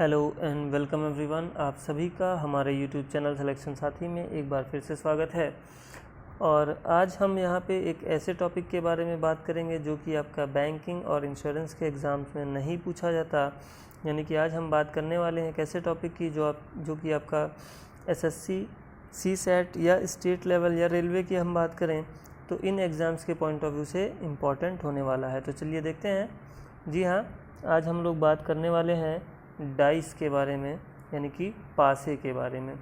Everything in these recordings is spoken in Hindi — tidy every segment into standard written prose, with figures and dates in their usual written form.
Hello and welcome everyone. आप सभी का हमारे यूट्यूब चैनल सिलेक्शन साथी में एक बार फिर से स्वागत है। और आज हम यहाँ पे एक ऐसे टॉपिक के बारे में बात करेंगे जो कि आपका बैंकिंग और इंश्योरेंस के एग्ज़ाम्स में नहीं पूछा जाता। यानी कि आज हम बात करने वाले हैं एक ऐसे टॉपिक की जो कि आपका एसएससी, सीसैट या स्टेट लेवल या रेलवे की हम बात करें तो इन एग्ज़ाम्स के पॉइंट ऑफ व्यू से इम्पॉर्टेंट होने वाला है। तो चलिए देखते हैं। जी हाँ, आज हम लोग बात करने वाले हैं डाइस के बारे में, यानी कि पासे के बारे में।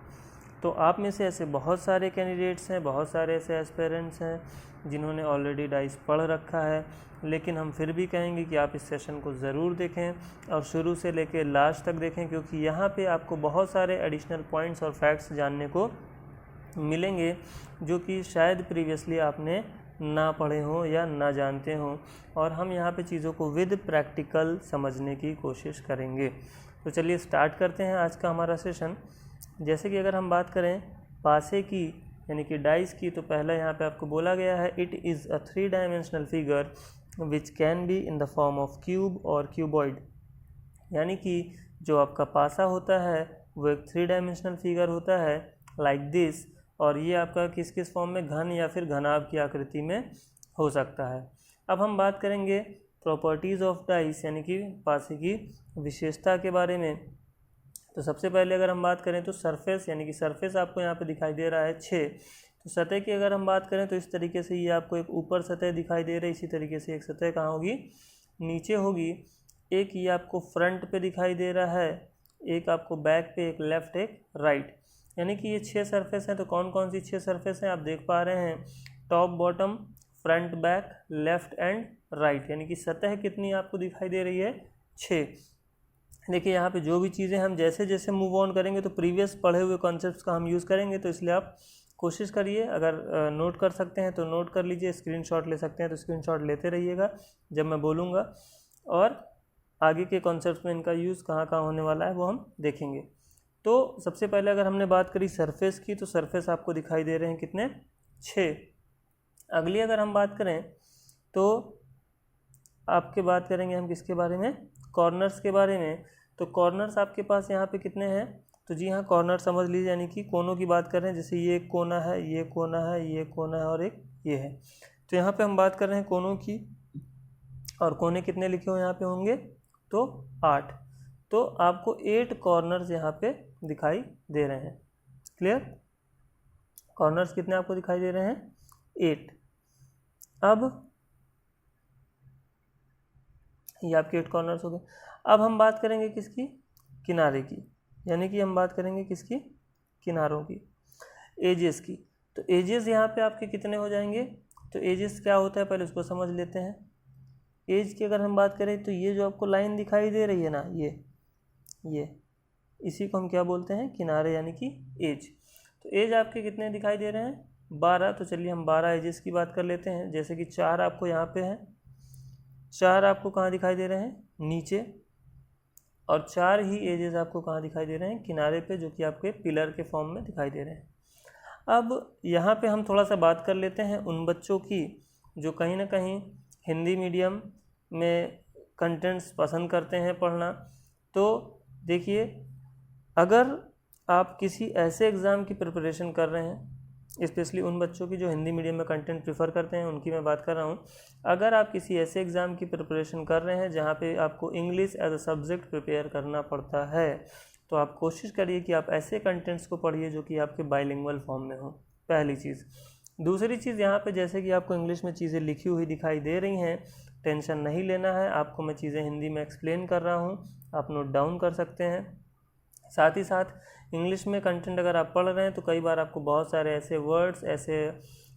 तो आप में से ऐसे बहुत सारे कैंडिडेट्स हैं, बहुत सारे ऐसे एस्पिरेंट्स हैं जिन्होंने ऑलरेडी डाइस पढ़ रखा है, लेकिन हम फिर भी कहेंगे कि आप इस सेशन को ज़रूर देखें और शुरू से लेकर लास्ट तक देखें, क्योंकि यहाँ पे आपको बहुत सारे एडिशनल पॉइंट्स और फैक्ट्स जानने को मिलेंगे जो कि शायद प्रीवियसली आपने ना पढ़े हों या ना जानते हों। और हम यहाँ पे चीज़ों को विद प्रैक्टिकल समझने की कोशिश करेंगे। तो चलिए स्टार्ट करते हैं आज का हमारा सेशन। जैसे कि अगर हम बात करें पासे की यानी कि डाइस की, तो पहला यहाँ पे आपको बोला गया है it is a 3 dimensional figure which can be in the form of cube और क्यूबॉइड। यानी कि जो आपका पासा होता है वो एक 3 डायमेंशनल फिगर होता है लाइक दिस, और ये आपका किस किस फॉर्म में, घन या फिर घनाभ की आकृति में हो सकता है। अब हम बात करेंगे प्रॉपर्टीज़ ऑफ डाइस यानी कि पासे की विशेषता के बारे में। तो सबसे पहले अगर हम बात करें तो सरफेस, यानी कि सरफेस आपको यहाँ पे दिखाई दे रहा है 6। तो सतह की अगर हम बात करें तो इस तरीके से ये आपको एक ऊपर सतह दिखाई दे रही है। इसी तरीके से एक सतह कहाँ होगी, नीचे होगी। एक ये आपको फ्रंट पे दिखाई दे रहा है, एक आपको बैक पे, एक लेफ्ट एक राइट। यानी कि ये 6 सरफेस हैं। तो कौन कौन सी 6 सरफेस हैं आप देख पा रहे हैं, top, bottom, front, back, left and right. यानी कि सतह कितनी आपको दिखाई दे रही है, 6। देखिए यहाँ पे जो भी चीज़ें हम जैसे जैसे मूव ऑन करेंगे तो प्रीवियस पढ़े हुए कॉन्सेप्ट्स का हम यूज़ करेंगे। तो इसलिए आप कोशिश करिए, अगर नोट कर सकते हैं तो नोट कर लीजिए, स्क्रीनशॉट ले सकते हैं तो स्क्रीनशॉट लेते रहिएगा जब मैं बोलूँगा, और आगे के कॉन्सेप्ट्स में इनका यूज़ कहाँ कहाँ होने वाला है वो हम देखेंगे। तो सबसे पहले अगर हमने बात करी सरफेस की, तो सरफेस आपको दिखाई दे रहे हैं कितने, 6। अगली अगर हम बात करें तो आपके बात करेंगे हम किसके बारे में, कॉर्नर्स के बारे में। तो कॉर्नर्स आपके पास यहाँ पे कितने हैं, तो जी हाँ, कॉर्नर समझ लीजिए, यानी कि कोनों की बात कर रहे हैं। जैसे ये एक कोना है, ये कोना है, ये कोना है और एक ये है। तो यहाँ पे हम बात कर रहे हैं कोनों की, और कोने कितने लिखे हुए यहाँ पे होंगे, तो 8। तो आपको 8 कॉर्नर्स यहाँ पे दिखाई दे रहे हैं। क्लियर, कॉर्नर्स कितने आपको दिखाई दे रहे हैं, 8। अब ये आपके 8 कॉर्नर्स हो गए। अब हम बात करेंगे किसकी, किनारे की, यानी कि हम बात करेंगे किसकी, किनारों की, एजेस की। तो एजेस यहाँ पे आपके कितने हो जाएंगे, तो एजेस क्या होता है पहले उसको समझ लेते हैं। एज की अगर हम बात करें तो ये जो आपको लाइन दिखाई दे रही है ना, ये इसी को हम क्या बोलते हैं, किनारे, यानी कि एज। तो एज आपके कितने दिखाई दे रहे हैं, 12। तो चलिए हम 12 एजेस की बात कर लेते हैं। जैसे कि 4 आपको यहाँ पे है, 4 आपको कहाँ दिखाई दे रहे हैं, नीचे, और 4 ही एजेस आपको कहाँ दिखाई दे रहे हैं, किनारे पे, जो कि आपके पिलर के फॉर्म में दिखाई दे रहे हैं। अब यहाँ पे हम थोड़ा सा बात कर लेते हैं उन बच्चों की जो कहीं ना कहीं हिंदी मीडियम में कंटेंट्स पसंद करते हैं पढ़ना। तो देखिए, अगर आप किसी ऐसे एग्ज़ाम की प्रिपरेशन कर रहे हैं, स्पेशली उन बच्चों की जो हिंदी मीडियम में कंटेंट प्रेफर करते हैं, उनकी मैं बात कर रहा हूँ। अगर आप किसी ऐसे एग्ज़ाम की प्रिपरेशन कर रहे हैं जहाँ पे आपको English as a subject prepare करना पड़ता है, तो आप कोशिश करिए कि आप ऐसे कंटेंट्स को पढ़िए जो कि आपके बाइलिंगुअल फॉर्म में हो, पहली चीज़। दूसरी चीज़, यहाँ पे जैसे कि आपको इंग्लिश में चीज़ें लिखी हुई दिखाई दे रही हैं, टेंशन नहीं लेना है, आपको मैं चीज़ें हिंदी में एक्सप्लेन कर रहा हूँ, आप नोट डाउन कर सकते हैं। साथ ही साथ इंग्लिश में कंटेंट अगर आप पढ़ रहे हैं तो कई बार आपको बहुत सारे ऐसे वर्ड्स, ऐसे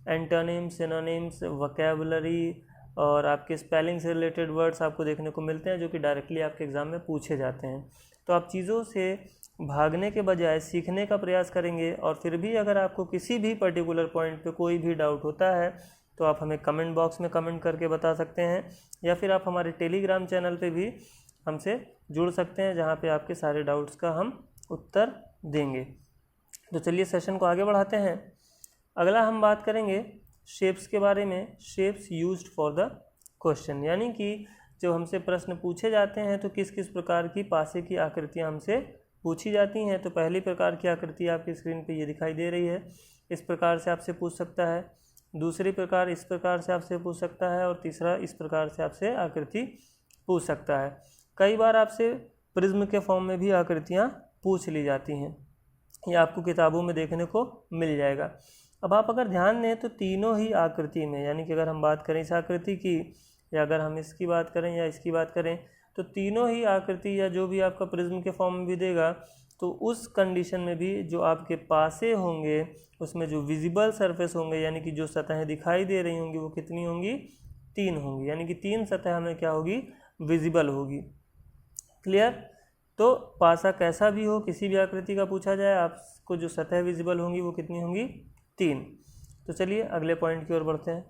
एंटोनिम्स, सिनोनिम्स, वोकैबुलरी और आपके स्पेलिंग से रिलेटेड वर्ड्स आपको देखने को मिलते हैं जो कि डायरेक्टली आपके एग्ज़ाम में पूछे जाते हैं। तो आप चीज़ों से भागने के बजाय सीखने का प्रयास करेंगे, और फिर भी अगर आपको किसी भी पर्टिकुलर पॉइंट पे कोई भी डाउट होता है तो आप हमें कमेंट बॉक्स में कमेंट करके बता सकते हैं, या फिर आप हमारे टेलीग्राम चैनल पे भी हमसे जुड़ सकते हैं, जहाँ पे आपके सारे डाउट्स का हम उत्तर देंगे। तो चलिए सेशन को आगे बढ़ाते हैं। अगला हम बात करेंगे शेप्स के बारे में, shapes used for the question. यानी कि जब हमसे प्रश्न पूछे जाते हैं तो किस किस प्रकार की पासे की आकृतियाँ हमसे पूछी जाती हैं। तो पहली प्रकार की आकृति आपकी स्क्रीन पे ये दिखाई दे रही है, इस प्रकार से आपसे पूछ सकता है। दूसरी प्रकार इस प्रकार से आपसे पूछ सकता है और तीसरा इस प्रकार से आपसे आकृति पूछ सकता है। कई बार आपसे प्रिज्म के फॉर्म में भी आकृतियाँ पूछ ली जाती हैं, ये आपको किताबों में देखने को मिल जाएगा। अब आप अगर ध्यान दें तो तीनों ही आकृति में, यानी कि अगर हम बात करें इस आकृति की या अगर हम इसकी बात करें या इसकी बात करें, तो तीनों ही आकृति या जो भी आपका प्रिज्म के फॉर्म में भी देगा तो उस कंडीशन में भी जो आपके पासे होंगे उसमें जो विजिबल सरफेस होंगे, यानी कि जो सतहें दिखाई दे रही होंगी वो कितनी होंगी, 3 होंगी। यानी कि 3 सतह हमें क्या होगी, विजिबल होगी। क्लियर। तो पासा कैसा भी हो, किसी भी आकृति का पूछा जाए, आपको जो सतह विजिबल होंगी वो कितनी होंगी, 3। तो चलिए अगले पॉइंट की ओर बढ़ते हैं।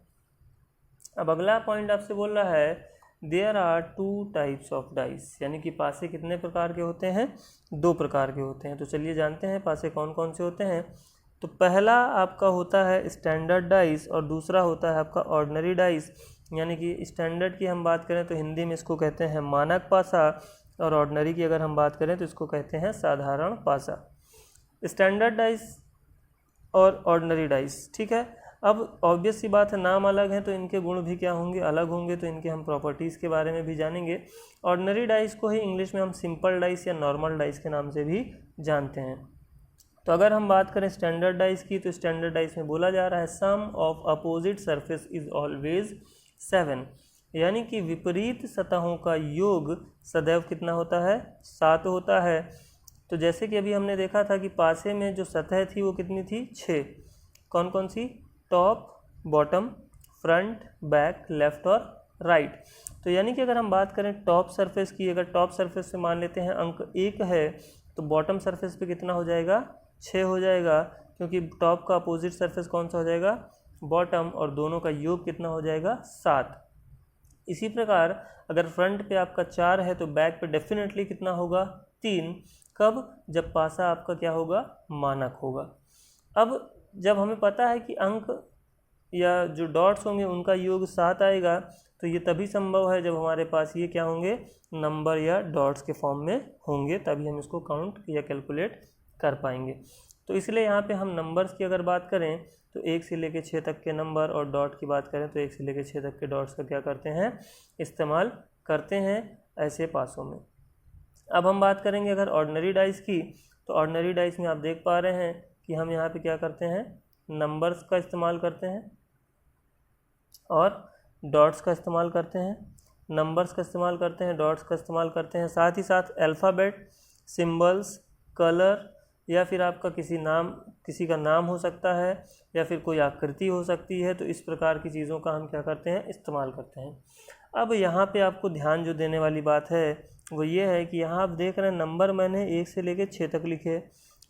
अब अगला पॉइंट आपसे बोल रहा है there are 2 types of dice, यानी कि पासे कितने प्रकार के होते हैं, 2 प्रकार के होते हैं। तो चलिए जानते हैं पासे कौन कौन से होते हैं। तो पहला आपका होता है स्टैंडर्ड डाइस और दूसरा होता है आपका ऑर्डिनरी डाइस। यानी कि स्टैंडर्ड की हम बात करें तो हिंदी में इसको कहते हैं मानक पासा, और ऑर्डिनरी की अगर हम बात करें तो इसको कहते हैं साधारण पासा। स्टैंडर्ड डाइस और ऑर्डिनरी डाइस, ठीक है। अब ऑब्वियस सी बात है, नाम अलग है तो इनके गुण भी क्या होंगे, अलग होंगे। तो इनके हम प्रॉपर्टीज़ के बारे में भी जानेंगे। ऑर्डिनरी डाइस को ही इंग्लिश में हम सिंपल डाइस या नॉर्मल डाइस के नाम से भी जानते हैं। तो अगर हम बात करें स्टैंडर्ड डाइस की, तो स्टैंडर्ड डाइस में बोला जा रहा है sum of opposite surface is always 7, यानी कि विपरीत सतहों का योग सदैव कितना होता है, 7 होता है। तो जैसे कि अभी हमने देखा था कि पासे में जो सतह थी वो कितनी थी, 6। कौन कौन सी, top, bottom, front, back, left और राइट। तो यानी कि अगर हम बात करें टॉप सरफेस की, अगर टॉप सरफेस से मान लेते हैं अंक 1 है तो बॉटम सरफेस पे कितना हो जाएगा, 6 हो जाएगा, क्योंकि टॉप का अपोजिट सरफेस कौन सा हो जाएगा, बॉटम, और दोनों का योग कितना हो जाएगा, 7। इसी प्रकार अगर फ्रंट पे आपका 4 है तो बैक पे डेफिनेटली कितना होगा, 3। कब, जब पासा आपका क्या होगा, मानक होगा। अब जब हमें पता है कि अंक या जो डॉट्स होंगे उनका योग 7 आएगा, तो ये तभी संभव है जब हमारे पास ये क्या होंगे, नंबर या डॉट्स के फॉर्म में होंगे, तभी हम इसको काउंट या कैलकुलेट कर पाएंगे। तो इसलिए यहाँ पे हम नंबर्स की अगर बात करें तो 1 से लेकर 6 तक के नंबर, और डॉट की बात करें तो 1 से लेकर 6 तक के डॉट्स का क्या करते हैं, इस्तेमाल करते हैं ऐसे पासों में। अब हम बात करेंगे अगर ऑर्डिनरी डाइस की, तो ऑर्डिनरी डाइस में आप देख पा रहे हैं कि हम यहाँ पे क्या करते हैं, नंबर्स का इस्तेमाल करते हैं और डॉट्स का इस्तेमाल करते हैं। नंबर्स का इस्तेमाल करते हैं, डॉट्स का इस्तेमाल करते हैं, साथ ही साथ अल्फ़ाबेट, सिंबल्स, कलर, या फिर आपका किसी का नाम हो सकता है या फिर कोई आकृति हो सकती है। तो इस प्रकार की चीज़ों का हम क्या करते हैं, इस्तेमाल करते हैं। अब यहाँ पे आपको ध्यान जो देने वाली बात है वो ये है कि यहाँ आप देख रहे हैं नंबर मैंने 1 से लेकर 6 तक लिखे,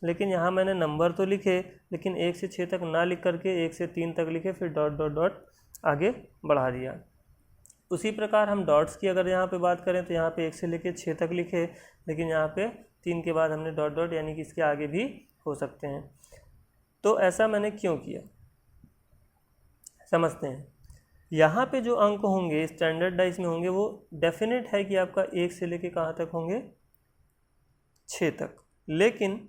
लेकिन यहाँ मैंने नंबर तो लिखे लेकिन 1 से 6 तक ना लिख करके 1 से 3 तक लिखे, फिर डॉट डॉट डॉट आगे बढ़ा दिया। उसी प्रकार हम डॉट्स की अगर यहाँ पे बात करें तो यहाँ पे 1 से लेकर 6 तक लिखे, लेकिन यहाँ पे 3 के बाद हमने डॉट डॉट, यानी कि इसके आगे भी हो सकते हैं। तो ऐसा मैंने क्यों किया, समझते हैं। यहाँ पे जो अंक होंगे स्टैंडर्ड डाइस में होंगे वो डेफिनेट है कि आपका 1 से लेके कहाँ तक होंगे, 6 तक। लेकिन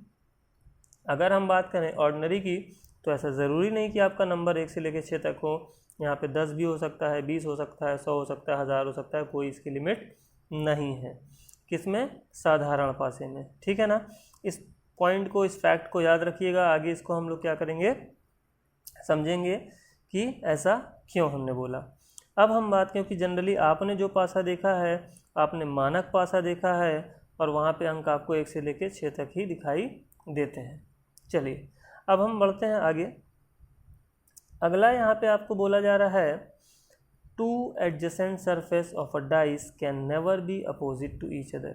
अगर हम बात करें ऑर्डिनरी की तो ऐसा ज़रूरी नहीं कि आपका नंबर 1 से लेके 6 तक हो। यहाँ पे 10 भी हो सकता है, 20 हो सकता है, 100 हो सकता है, 1000 हो सकता है, कोई इसकी लिमिट नहीं है। किसमें, साधारण पासे में, ठीक है ना। इस पॉइंट को, इस फैक्ट को याद रखिएगा। आगे इसको हम लोग क्या करेंगे, समझेंगे कि ऐसा क्यों हमने बोला। अब हम बात, क्योंकि जनरली आपने जो पासा देखा है, आपने मानक पासा देखा है और वहाँ पे अंक आपको 1 से लेकर 6 तक ही दिखाई देते हैं। चलिए अब हम बढ़ते हैं आगे। अगला यहाँ पे आपको बोला जा रहा है 2 adjacent surface of a dice can never be opposite to each other,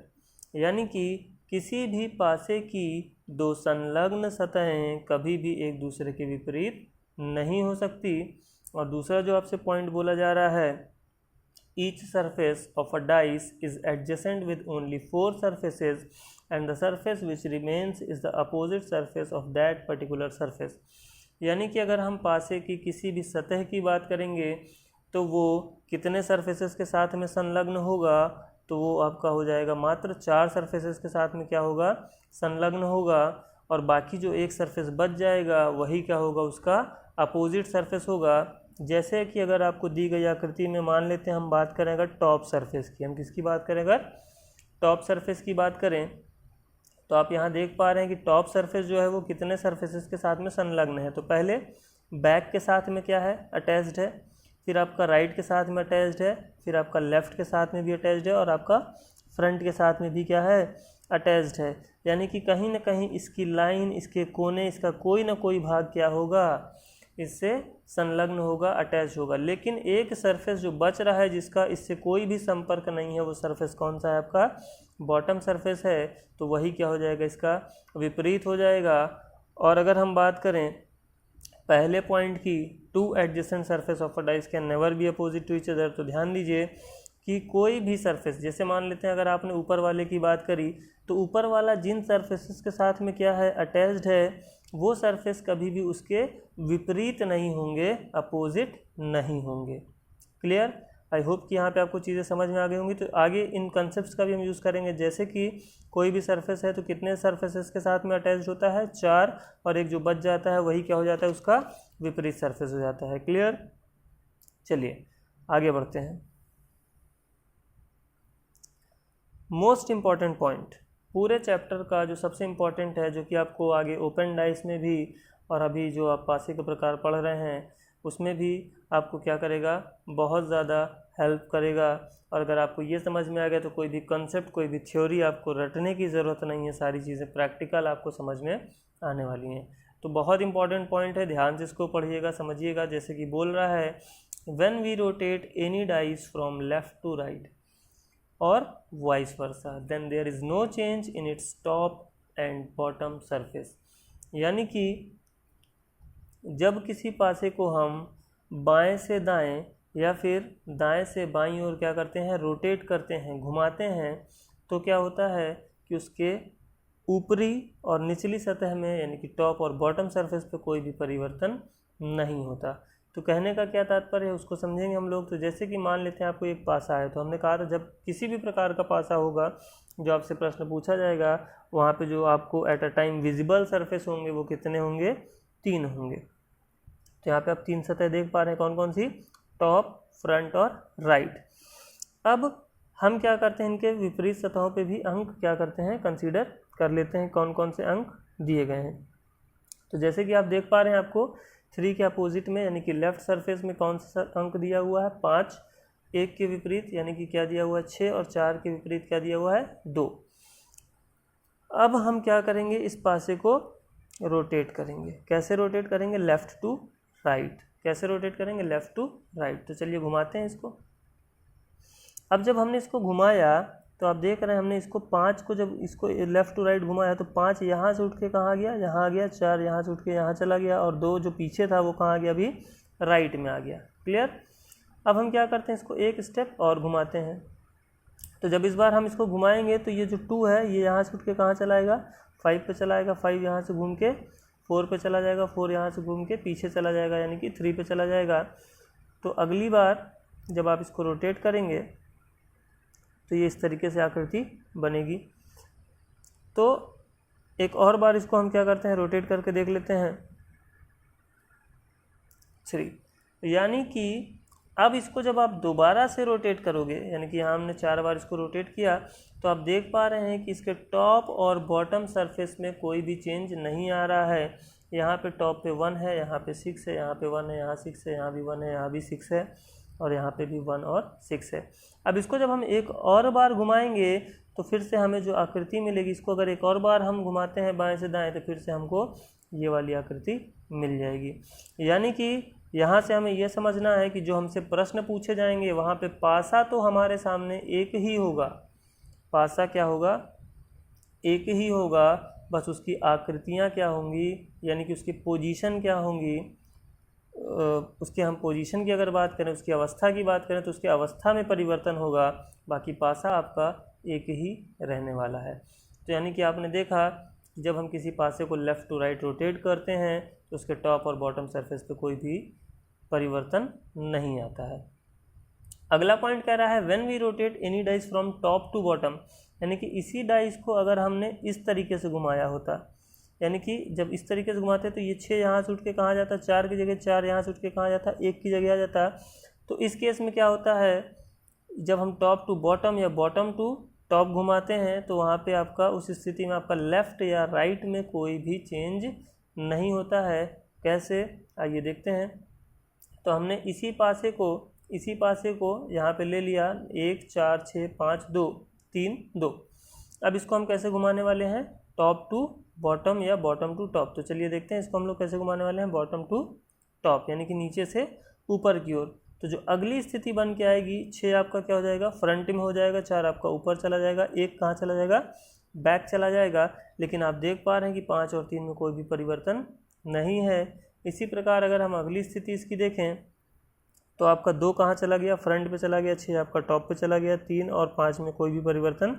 यानी कि किसी भी पासे की 2 संलग्न सतहें कभी भी एक दूसरे के विपरीत नहीं हो सकती। और दूसरा जो आपसे पॉइंट बोला जा रहा है, each surface of a dice is adjacent with only 4 surfaces and the surface which remains is the opposite surface of that particular surface। यानी कि अगर हम पासे की किसी भी सतह की बात करेंगे तो वो कितने सरफेसेस के साथ में संलग्न होगा, तो वो आपका हो जाएगा मात्र 4 सरफेसेस के साथ में क्या होगा, संलग्न होगा। और बाकी जो एक सरफेस बच जाएगा वही क्या होगा, उसका अपोजिट सरफेस होगा। जैसे कि अगर आपको दी गई आकृति में मान लेते हैं हम बात करेंगे टॉप सरफेस की, हम किसकी बात करेंगे, टॉप सरफेस की बात करें, तो आप यहाँ देख पा रहे हैं कि टॉप सरफेस जो है वो कितने सरफेसेस के साथ में संलग्न है। तो पहले बैक के साथ में क्या है, अटैच्ड है, फिर आपका राइट के साथ में अटैच्ड है, फिर आपका लेफ़्ट के साथ में भी अटैच्ड है, और आपका फ्रंट के साथ में भी क्या है, अटैच्ड है। यानी कि कहीं ना कहीं इसकी लाइन, इसके कोने, इसका कोई ना कोई भाग क्या होगा, इससे संलग्न होगा, अटैच होगा। लेकिन एक सरफेस जो बच रहा है जिसका इससे कोई भी संपर्क नहीं है, वो सरफेस कौन सा है, आपका बॉटम सरफेस है। तो वही क्या हो जाएगा, इसका विपरीत हो जाएगा। और अगर हम बात करें पहले पॉइंट की, 2 adjacent surface of a dice can never be opposite to each other, तो ध्यान दीजिए कि कोई भी सरफेस, जैसे मान लेते हैं अगर आपने ऊपर वाले की बात करी, तो ऊपर वाला जिन सरफेसेस के साथ में क्या है, अटैच्ड है, वो सरफेस कभी भी उसके विपरीत नहीं होंगे, अपोजिट नहीं होंगे। क्लियर? आई होप कि यहाँ पे आपको चीज़ें समझ में आ गई होंगी। तो आगे इन कंसेप्ट्स का भी हम यूज़ करेंगे, जैसे कि कोई भी सरफेस है तो कितने सरफेसेस के साथ में अटैच्ड होता है, 4, और एक जो बच जाता है वही क्या हो जाता है, उसका विपरीत सरफेस हो जाता है। क्लियर? चलिए आगे बढ़ते हैं। मोस्ट इम्पॉर्टेंट पॉइंट पूरे चैप्टर का जो सबसे इम्पॉर्टेंट है, जो कि आपको आगे ओपन डाइस में भी और अभी जो आप पासे के प्रकार पढ़ रहे हैं उसमें भी आपको क्या करेगा, बहुत ज़्यादा हेल्प करेगा। और अगर आपको ये समझ में आ गया तो कोई भी कंसेप्ट, कोई भी थ्योरी आपको रटने की ज़रूरत नहीं है, सारी चीज़ें प्रैक्टिकल आपको समझ में आने वाली हैं। तो बहुत इंपॉर्टेंट पॉइंट है, ध्यान से इसको पढ़िएगा, समझिएगा। जैसे कि बोल रहा है, when we rotate any dice from left to right और vice versa, then there is no change in its top and bottom surface. यानी कि जब किसी पासे को हम बाएं से दाएं या फिर दाएं से बाईं ओर क्या करते हैं, रोटेट करते हैं, घुमाते हैं, तो क्या होता है कि उसके ऊपरी और निचली सतह में यानी कि टॉप और बॉटम सरफेस पे कोई भी परिवर्तन नहीं होता। तो कहने का क्या तात्पर्य है, उसको समझेंगे हम लोग। तो जैसे कि मान लेते हैं आपको एक पासा है, तो हमने कहा था जब किसी भी प्रकार का पासा होगा, जो आपसे प्रश्न पूछा जाएगा, वहाँ पे जो आपको at a time visible surface होंगे वो कितने होंगे, 3 होंगे। तो यहाँ पे आप 3 सतह देख पा रहे हैं, कौन कौन सी, टॉप, फ्रंट और राइट। अब हम क्या करते हैं, इनके विपरीत सतहों पे भी अंक क्या करते हैं, कंसीडर कर लेते हैं, कौन कौन से अंक दिए गए हैं। तो जैसे कि आप देख पा रहे हैं, आपको 3 के अपोजिट में यानी कि लेफ्ट सरफेस में कौन सा अंक दिया हुआ है, 5, 1 के विपरीत यानी कि क्या दिया हुआ है, 6, और 4 के विपरीत क्या दिया हुआ है, 2। अब हम क्या करेंगे, इस पासे को रोटेट करेंगे। कैसे रोटेट करेंगे, लेफ़्ट टू राइट। कैसे रोटेट करेंगे, लेफ़्ट टू राइट। तो चलिए घुमाते हैं इसको। अब जब हमने इसको घुमाया तो आप देख रहे हैं, हमने इसको 5 को जब इसको लेफ़्ट टू राइट घुमाया तो 5 यहाँ से उठ के कहाँ गया, यहाँ आ गया, 4 यहाँ से उठ के यहाँ चला गया, और 2 जो पीछे था वो कहाँ गया, अभी राइट में आ गया। क्लियर? अब हम क्या करते हैं, इसको एक स्टेप और घुमाते हैं। तो जब इस बार हम इसको घुमाएंगे तो ये जो 2 है ये यहाँ से उठ के कहाँ चलाएगा, 5 पे चलाएगा, 5 यहाँ से घूम के 4 पे चला जाएगा, 4 यहाँ से घूम के पीछे चला जाएगा यानी कि 3 पे चला जाएगा। तो अगली बार जब आप इसको रोटेट करेंगे तो ये इस तरीके से आकृति बनेगी। तो एक और बार इसको हम क्या करते हैं, रोटेट करके देख लेते हैं, 3। यानी कि अब इसको जब आप दोबारा से रोटेट करोगे, यानी कि यहाँ हमने 4 बार इसको रोटेट किया, तो आप देख पा रहे हैं कि इसके टॉप और बॉटम सरफेस में कोई भी चेंज नहीं आ रहा है। यहाँ पे टॉप पे 1 है, यहाँ पे 6 है, यहाँ पे 1 है, यहाँ 6 है, यहाँ भी 1 है, यहाँ भी 6 है, और यहाँ पे भी 1 और 6 है। अब इसको जब हम एक और बार घुमाएंगे तो फिर से हमें जो आकृति मिलेगी, इसको अगर एक और बार हम घुमाते हैं बाएं से दाएं तो फिर से हमको ये वाली आकृति मिल जाएगी। यानी कि यहाँ से हमें यह समझना है कि जो हमसे प्रश्न पूछे जाएंगे वहाँ पे पासा तो हमारे सामने एक ही होगा, पासा क्या होगा, एक ही होगा, बस उसकी आकृतियाँ क्या होंगी, यानी कि उसकी पोजीशन क्या होंगी, उसके हम पोजीशन की अगर बात करें, उसकी अवस्था की बात करें तो उसकी अवस्था में परिवर्तन होगा, बाकी पासा आपका एक ही रहने वाला है। तो यानी कि आपने देखा जब हम किसी पासे को लेफ़्ट टू राइट रोटेट करते हैं तो उसके टॉप और बॉटम सरफेस पे कोई भी परिवर्तन नहीं आता है। अगला पॉइंट कह रहा है when we rotate any dice from top to bottom, यानी कि इसी डाइस को अगर हमने इस तरीके से घुमाया होता, यानी कि जब इस तरीके से घुमाते तो ये 6 यहाँ से उठ के कहाँ जाता, 4 की जगह 4 यहाँ से उठ के कहाँ जाता, 1 की जगह आ जाता। तो इस केस में क्या होता है, जब हम टॉप टू बॉटम या बॉटम टू टॉप घुमाते हैं तो वहाँ पे आपका उस स्थिति में आपका लेफ़्ट या राइट में कोई भी चेंज नहीं होता है। कैसे, आइए देखते हैं। तो हमने इसी पासे को यहाँ पे ले लिया, 1 4 6 5 2 3 2। अब इसको हम कैसे घुमाने वाले हैं, टॉप टू बॉटम या बॉटम टू टॉप। तो चलिए देखते हैं इसको हम लोग कैसे घुमाने वाले हैं, बॉटम टू टॉप, यानी कि नीचे से ऊपर की ओर। तो जो अगली स्थिति बन के आएगी, 6 आपका क्या हो जाएगा, फ्रंट में हो जाएगा, 4 आपका ऊपर चला जाएगा, 1 कहाँ चला जाएगा, बैक चला जाएगा। लेकिन आप देख पा रहे हैं कि 5 और 3 में कोई भी परिवर्तन नहीं है। इसी प्रकार अगर हम अगली स्थिति इसकी देखें तो आपका 2 कहाँ चला गया, फ्रंट पे चला गया, 6 आपका टॉप पे चला गया, 3 और 5 में कोई भी परिवर्तन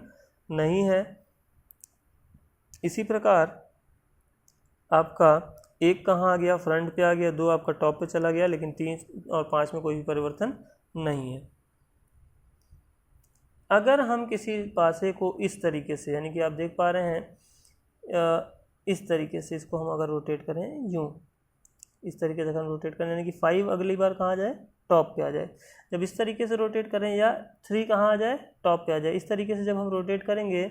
नहीं है। इसी प्रकार आपका 1 कहाँ आ गया, फ्रंट पे आ गया, 2 आपका टॉप पे चला गया, लेकिन 3 और 5 में कोई भी परिवर्तन नहीं है। अगर हम किसी पासे को इस तरीके से, यानी कि आप देख पा रहे हैं इस तरीके से इसको हम अगर रोटेट करें यूँ, इस तरीके से हम रोटेट करें, यानी कि 5 अगली बार कहाँ आ जाए, टॉप पे आ जाए। जब इस तरीके से रोटेट करें, या 3 कहाँ आ जाए, टॉप पे आ जाए। इस तरीके से जब हम रोटेट करेंगे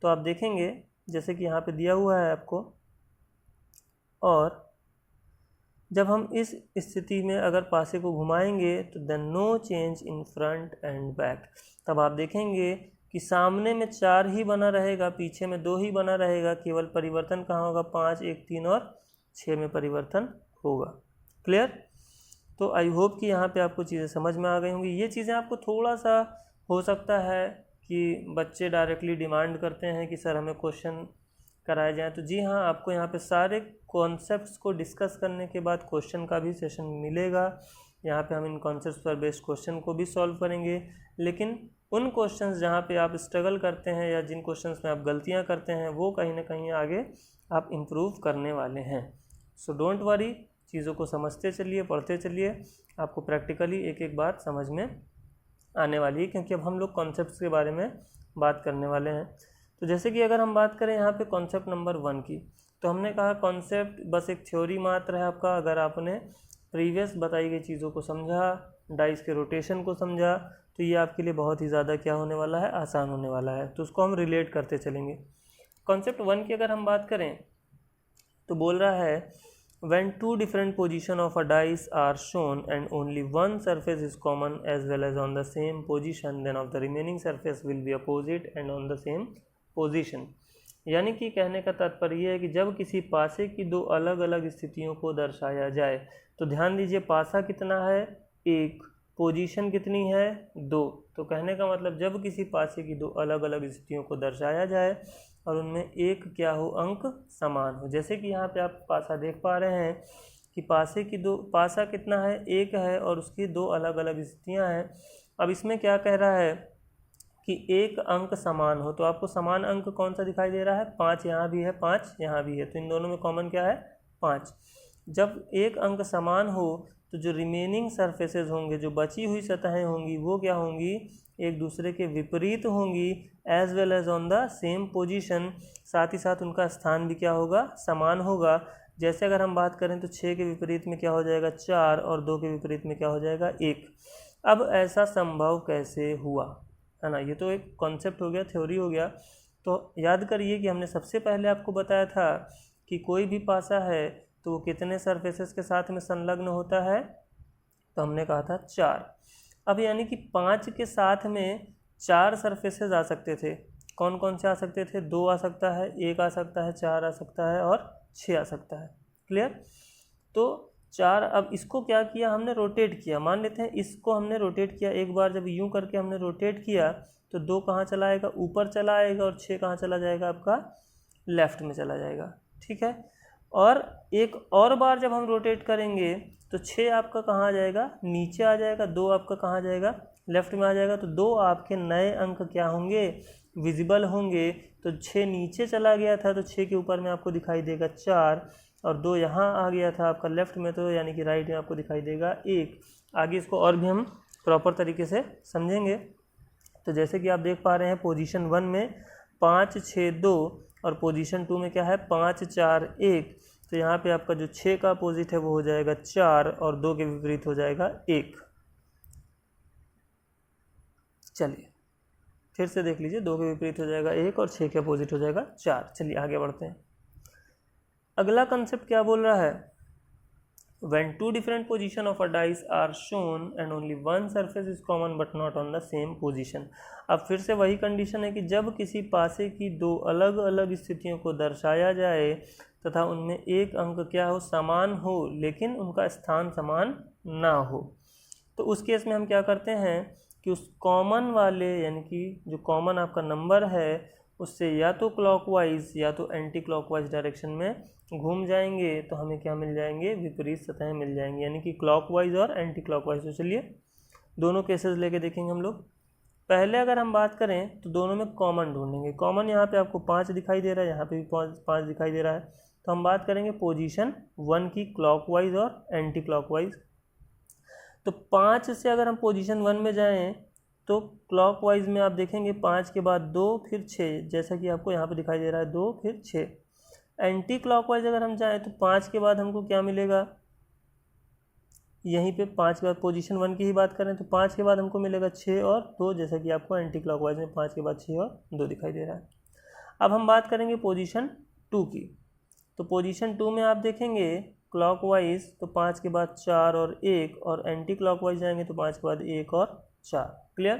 तो आप देखेंगे जैसे कि यहाँ पे दिया हुआ है आपको, और जब हम इस स्थिति में अगर पासे को घुमाएंगे तो then no change in front and back. तब आप देखेंगे कि सामने में 4 ही बना रहेगा, पीछे में 2 ही बना रहेगा। केवल परिवर्तन कहाँ होगा, 5 1 3 और 6 में परिवर्तन होगा। क्लियर। तो आई होप कि यहाँ पे आपको चीज़ें समझ में आ गई होंगी। ये चीज़ें आपको थोड़ा सा हो सकता है कि बच्चे डायरेक्टली डिमांड करते हैं कि सर हमें क्वेश्चन कराए जाएँ, तो जी हाँ, आपको यहाँ पे सारे कॉन्सेप्ट्स को डिस्कस करने के बाद क्वेश्चन का भी सेशन मिलेगा। यहाँ पे हम इन कॉन्सेप्ट्स पर बेस्ड क्वेश्चन को भी सॉल्व करेंगे, लेकिन उन क्वेश्चंस जहाँ पे आप स्ट्रगल करते हैं या जिन क्वेश्चंस में आप गलतियाँ करते हैं वो कहीं ना कहीं आगे आप इम्प्रूव करने वाले हैं। सो डोंट वरी, चीज़ों को समझते चलिए, पढ़ते चलिए, आपको प्रैक्टिकली एक एक बात समझ में आने वाली है, क्योंकि अब हम लोग कॉन्सेप्ट्स के बारे में बात करने वाले हैं। तो जैसे कि अगर हम बात करें यहाँ पे कॉन्सेप्ट नंबर 1 की, तो हमने कहा कॉन्सेप्ट बस एक थ्योरी मात्र है आपका। अगर आपने प्रीवियस बताई गई चीज़ों को समझा, डाइस के रोटेशन को समझा, तो ये आपके लिए बहुत ही ज़्यादा क्या होने वाला है, आसान होने वाला है। तो उसको हम रिलेट करते चलेंगे। कॉन्सेप्ट 1 की अगर हम बात करें तो बोल रहा है when 2 different position of a dice are shown and only one surface is common as well as on the same position, then of the remaining surface will be opposite and on the same position। यानी कि कहने का तात्पर्य यह है कि जब किसी पासे की 2 अलग अलग स्थितियों को दर्शाया जाए, तो ध्यान दीजिए पासा कितना है, 1, पोजीशन कितनी है, 2। तो कहने का मतलब जब किसी पासे की 2 अलग अलग स्थितियों को दर्शाया जाए और उनमें एक क्या हो, अंक समान हो। जैसे कि यहाँ पे आप पासा देख पा रहे हैं कि पासा कितना है, 1 है और उसकी 2 अलग अलग स्थितियाँ हैं। अब इसमें क्या कह रहा है कि एक अंक समान हो, तो आपको समान अंक कौन सा दिखाई दे रहा है, 5 यहाँ भी है, 5 यहाँ भी है, तो इन दोनों में कॉमन क्या है, 5। जब एक अंक समान हो तो जो रिमेनिंग सरफेसेस होंगे, जो बची हुई सतहें होंगी, वो क्या होंगी, एक दूसरे के विपरीत होंगी, as well as on the same position. साथ ही साथ उनका स्थान भी क्या होगा, समान होगा। जैसे अगर हम बात करें तो 6 के विपरीत में क्या हो जाएगा, 4, और 2 के विपरीत में क्या हो जाएगा, 1। अब ऐसा संभव कैसे हुआ, है ना। ये तो एक कॉन्सेप्ट हो गया, थ्योरी हो गया। तो याद करिए कि हमने सबसे पहले आपको बताया था कि कोई भी पासा है तो वो कितने सरफेसेस के साथ में संलग्न होता है, तो हमने कहा था 4। अब यानी कि 5 के साथ में 4 सरफेसेस आ सकते थे। कौन कौन से आ सकते थे, 2 आ सकता है, 1 आ सकता है, 4 आ सकता है और 6 आ सकता है। क्लियर। तो 4, अब इसको क्या किया हमने, रोटेट किया। मान लेते हैं इसको हमने रोटेट किया एक बार, जब यूं करके हमने रोटेट किया तो 2 कहाँ चला आएगा, ऊपर चला आएगा, और 6 कहाँ चला जाएगा, आपका लेफ्ट में चला जाएगा। ठीक है। और एक और बार जब हम रोटेट करेंगे तो 6 आपका कहाँ आ जाएगा, नीचे आ जाएगा, 2 आपका कहाँ आ जाएगा, लेफ्ट में आ जाएगा। तो 2 आपके नए अंक क्या होंगे, विजिबल होंगे। तो 6 नीचे चला गया था, तो 6 के ऊपर में आपको दिखाई देगा 4, और 2 यहाँ आ गया था आपका लेफ्ट में, तो यानी कि राइट में आपको दिखाई देगा 1। आगे इसको और भी हम प्रॉपर तरीके से समझेंगे। तो जैसे कि आप देख पा रहे हैं पोजीशन 1 में 5 6 2 और पोजीशन 2 में क्या है 5 4 1। तो यहाँ पे आपका जो 6 का अपोजिट है वो हो जाएगा 4 और 2 के विपरीत हो जाएगा 1। चलिए फिर से देख लीजिए, 2 के विपरीत हो जाएगा 1 और 6 के अपोजिट हो जाएगा 4। चलिए आगे बढ़ते हैं। अगला कंसेप्ट क्या बोल रहा है, when two different position of a dice are shown and only one surface is common but not on the same position। अब फिर से वही कंडीशन है कि जब किसी पासे की दो अलग अलग स्थितियों को दर्शाया जाए तथा उनमें एक अंक क्या हो समान हो लेकिन उनका स्थान समान ना हो, तो उस केस में हम क्या करते हैं कि उस कॉमन वाले यानी कि जो कॉमन आपका नंबर है उससे या तो क्लॉकवाइज या तो एंटी क्लॉकवाइज डायरेक्शन में घूम जाएंगे, तो हमें क्या मिल जाएंगे, विपरीत सतहें मिल जाएंगी, यानी कि क्लॉकवाइज और एंटी क्लॉकवाइज। तो चलिए दोनों केसेस लेके देखेंगे हम लोग। पहले अगर हम बात करें तो दोनों में कॉमन ढूंढेंगे। कॉमन यहाँ पे आपको 5 दिखाई दे रहा है, यहाँ पे भी 5 दिखाई दे रहा है। तो हम बात करेंगे पोजीशन 1 की क्लॉकवाइज और एंटी क्लॉकवाइज। तो 5 से अगर हम पोजीशन 1 में जाएँ तो क्लॉकवाइज में आप देखेंगे 5 के बाद 2 फिर 6, जैसा कि आपको यहाँ पे दिखाई दे रहा है 2 फिर 6। एंटी क्लॉकवाइज अगर हम जाएँ तो 5 के बाद हमको क्या मिलेगा, यहीं पे 5 के बाद पोजीशन 1 की ही बात करें तो 5 के बाद हमको मिलेगा 6 और 2, जैसा कि आपको एंटी क्लॉकवाइज में 5 के बाद 6 और 2 दिखाई दे रहा है। अब हम बात करेंगे पोजीशन 2 की। तो पोजीशन 2 में आप देखेंगे क्लॉकवाइज तो 5 के बाद 4 और 1, और एंटी क्लॉकवाइज जाएंगे तो 5 के बाद 1 और 4। क्लियर।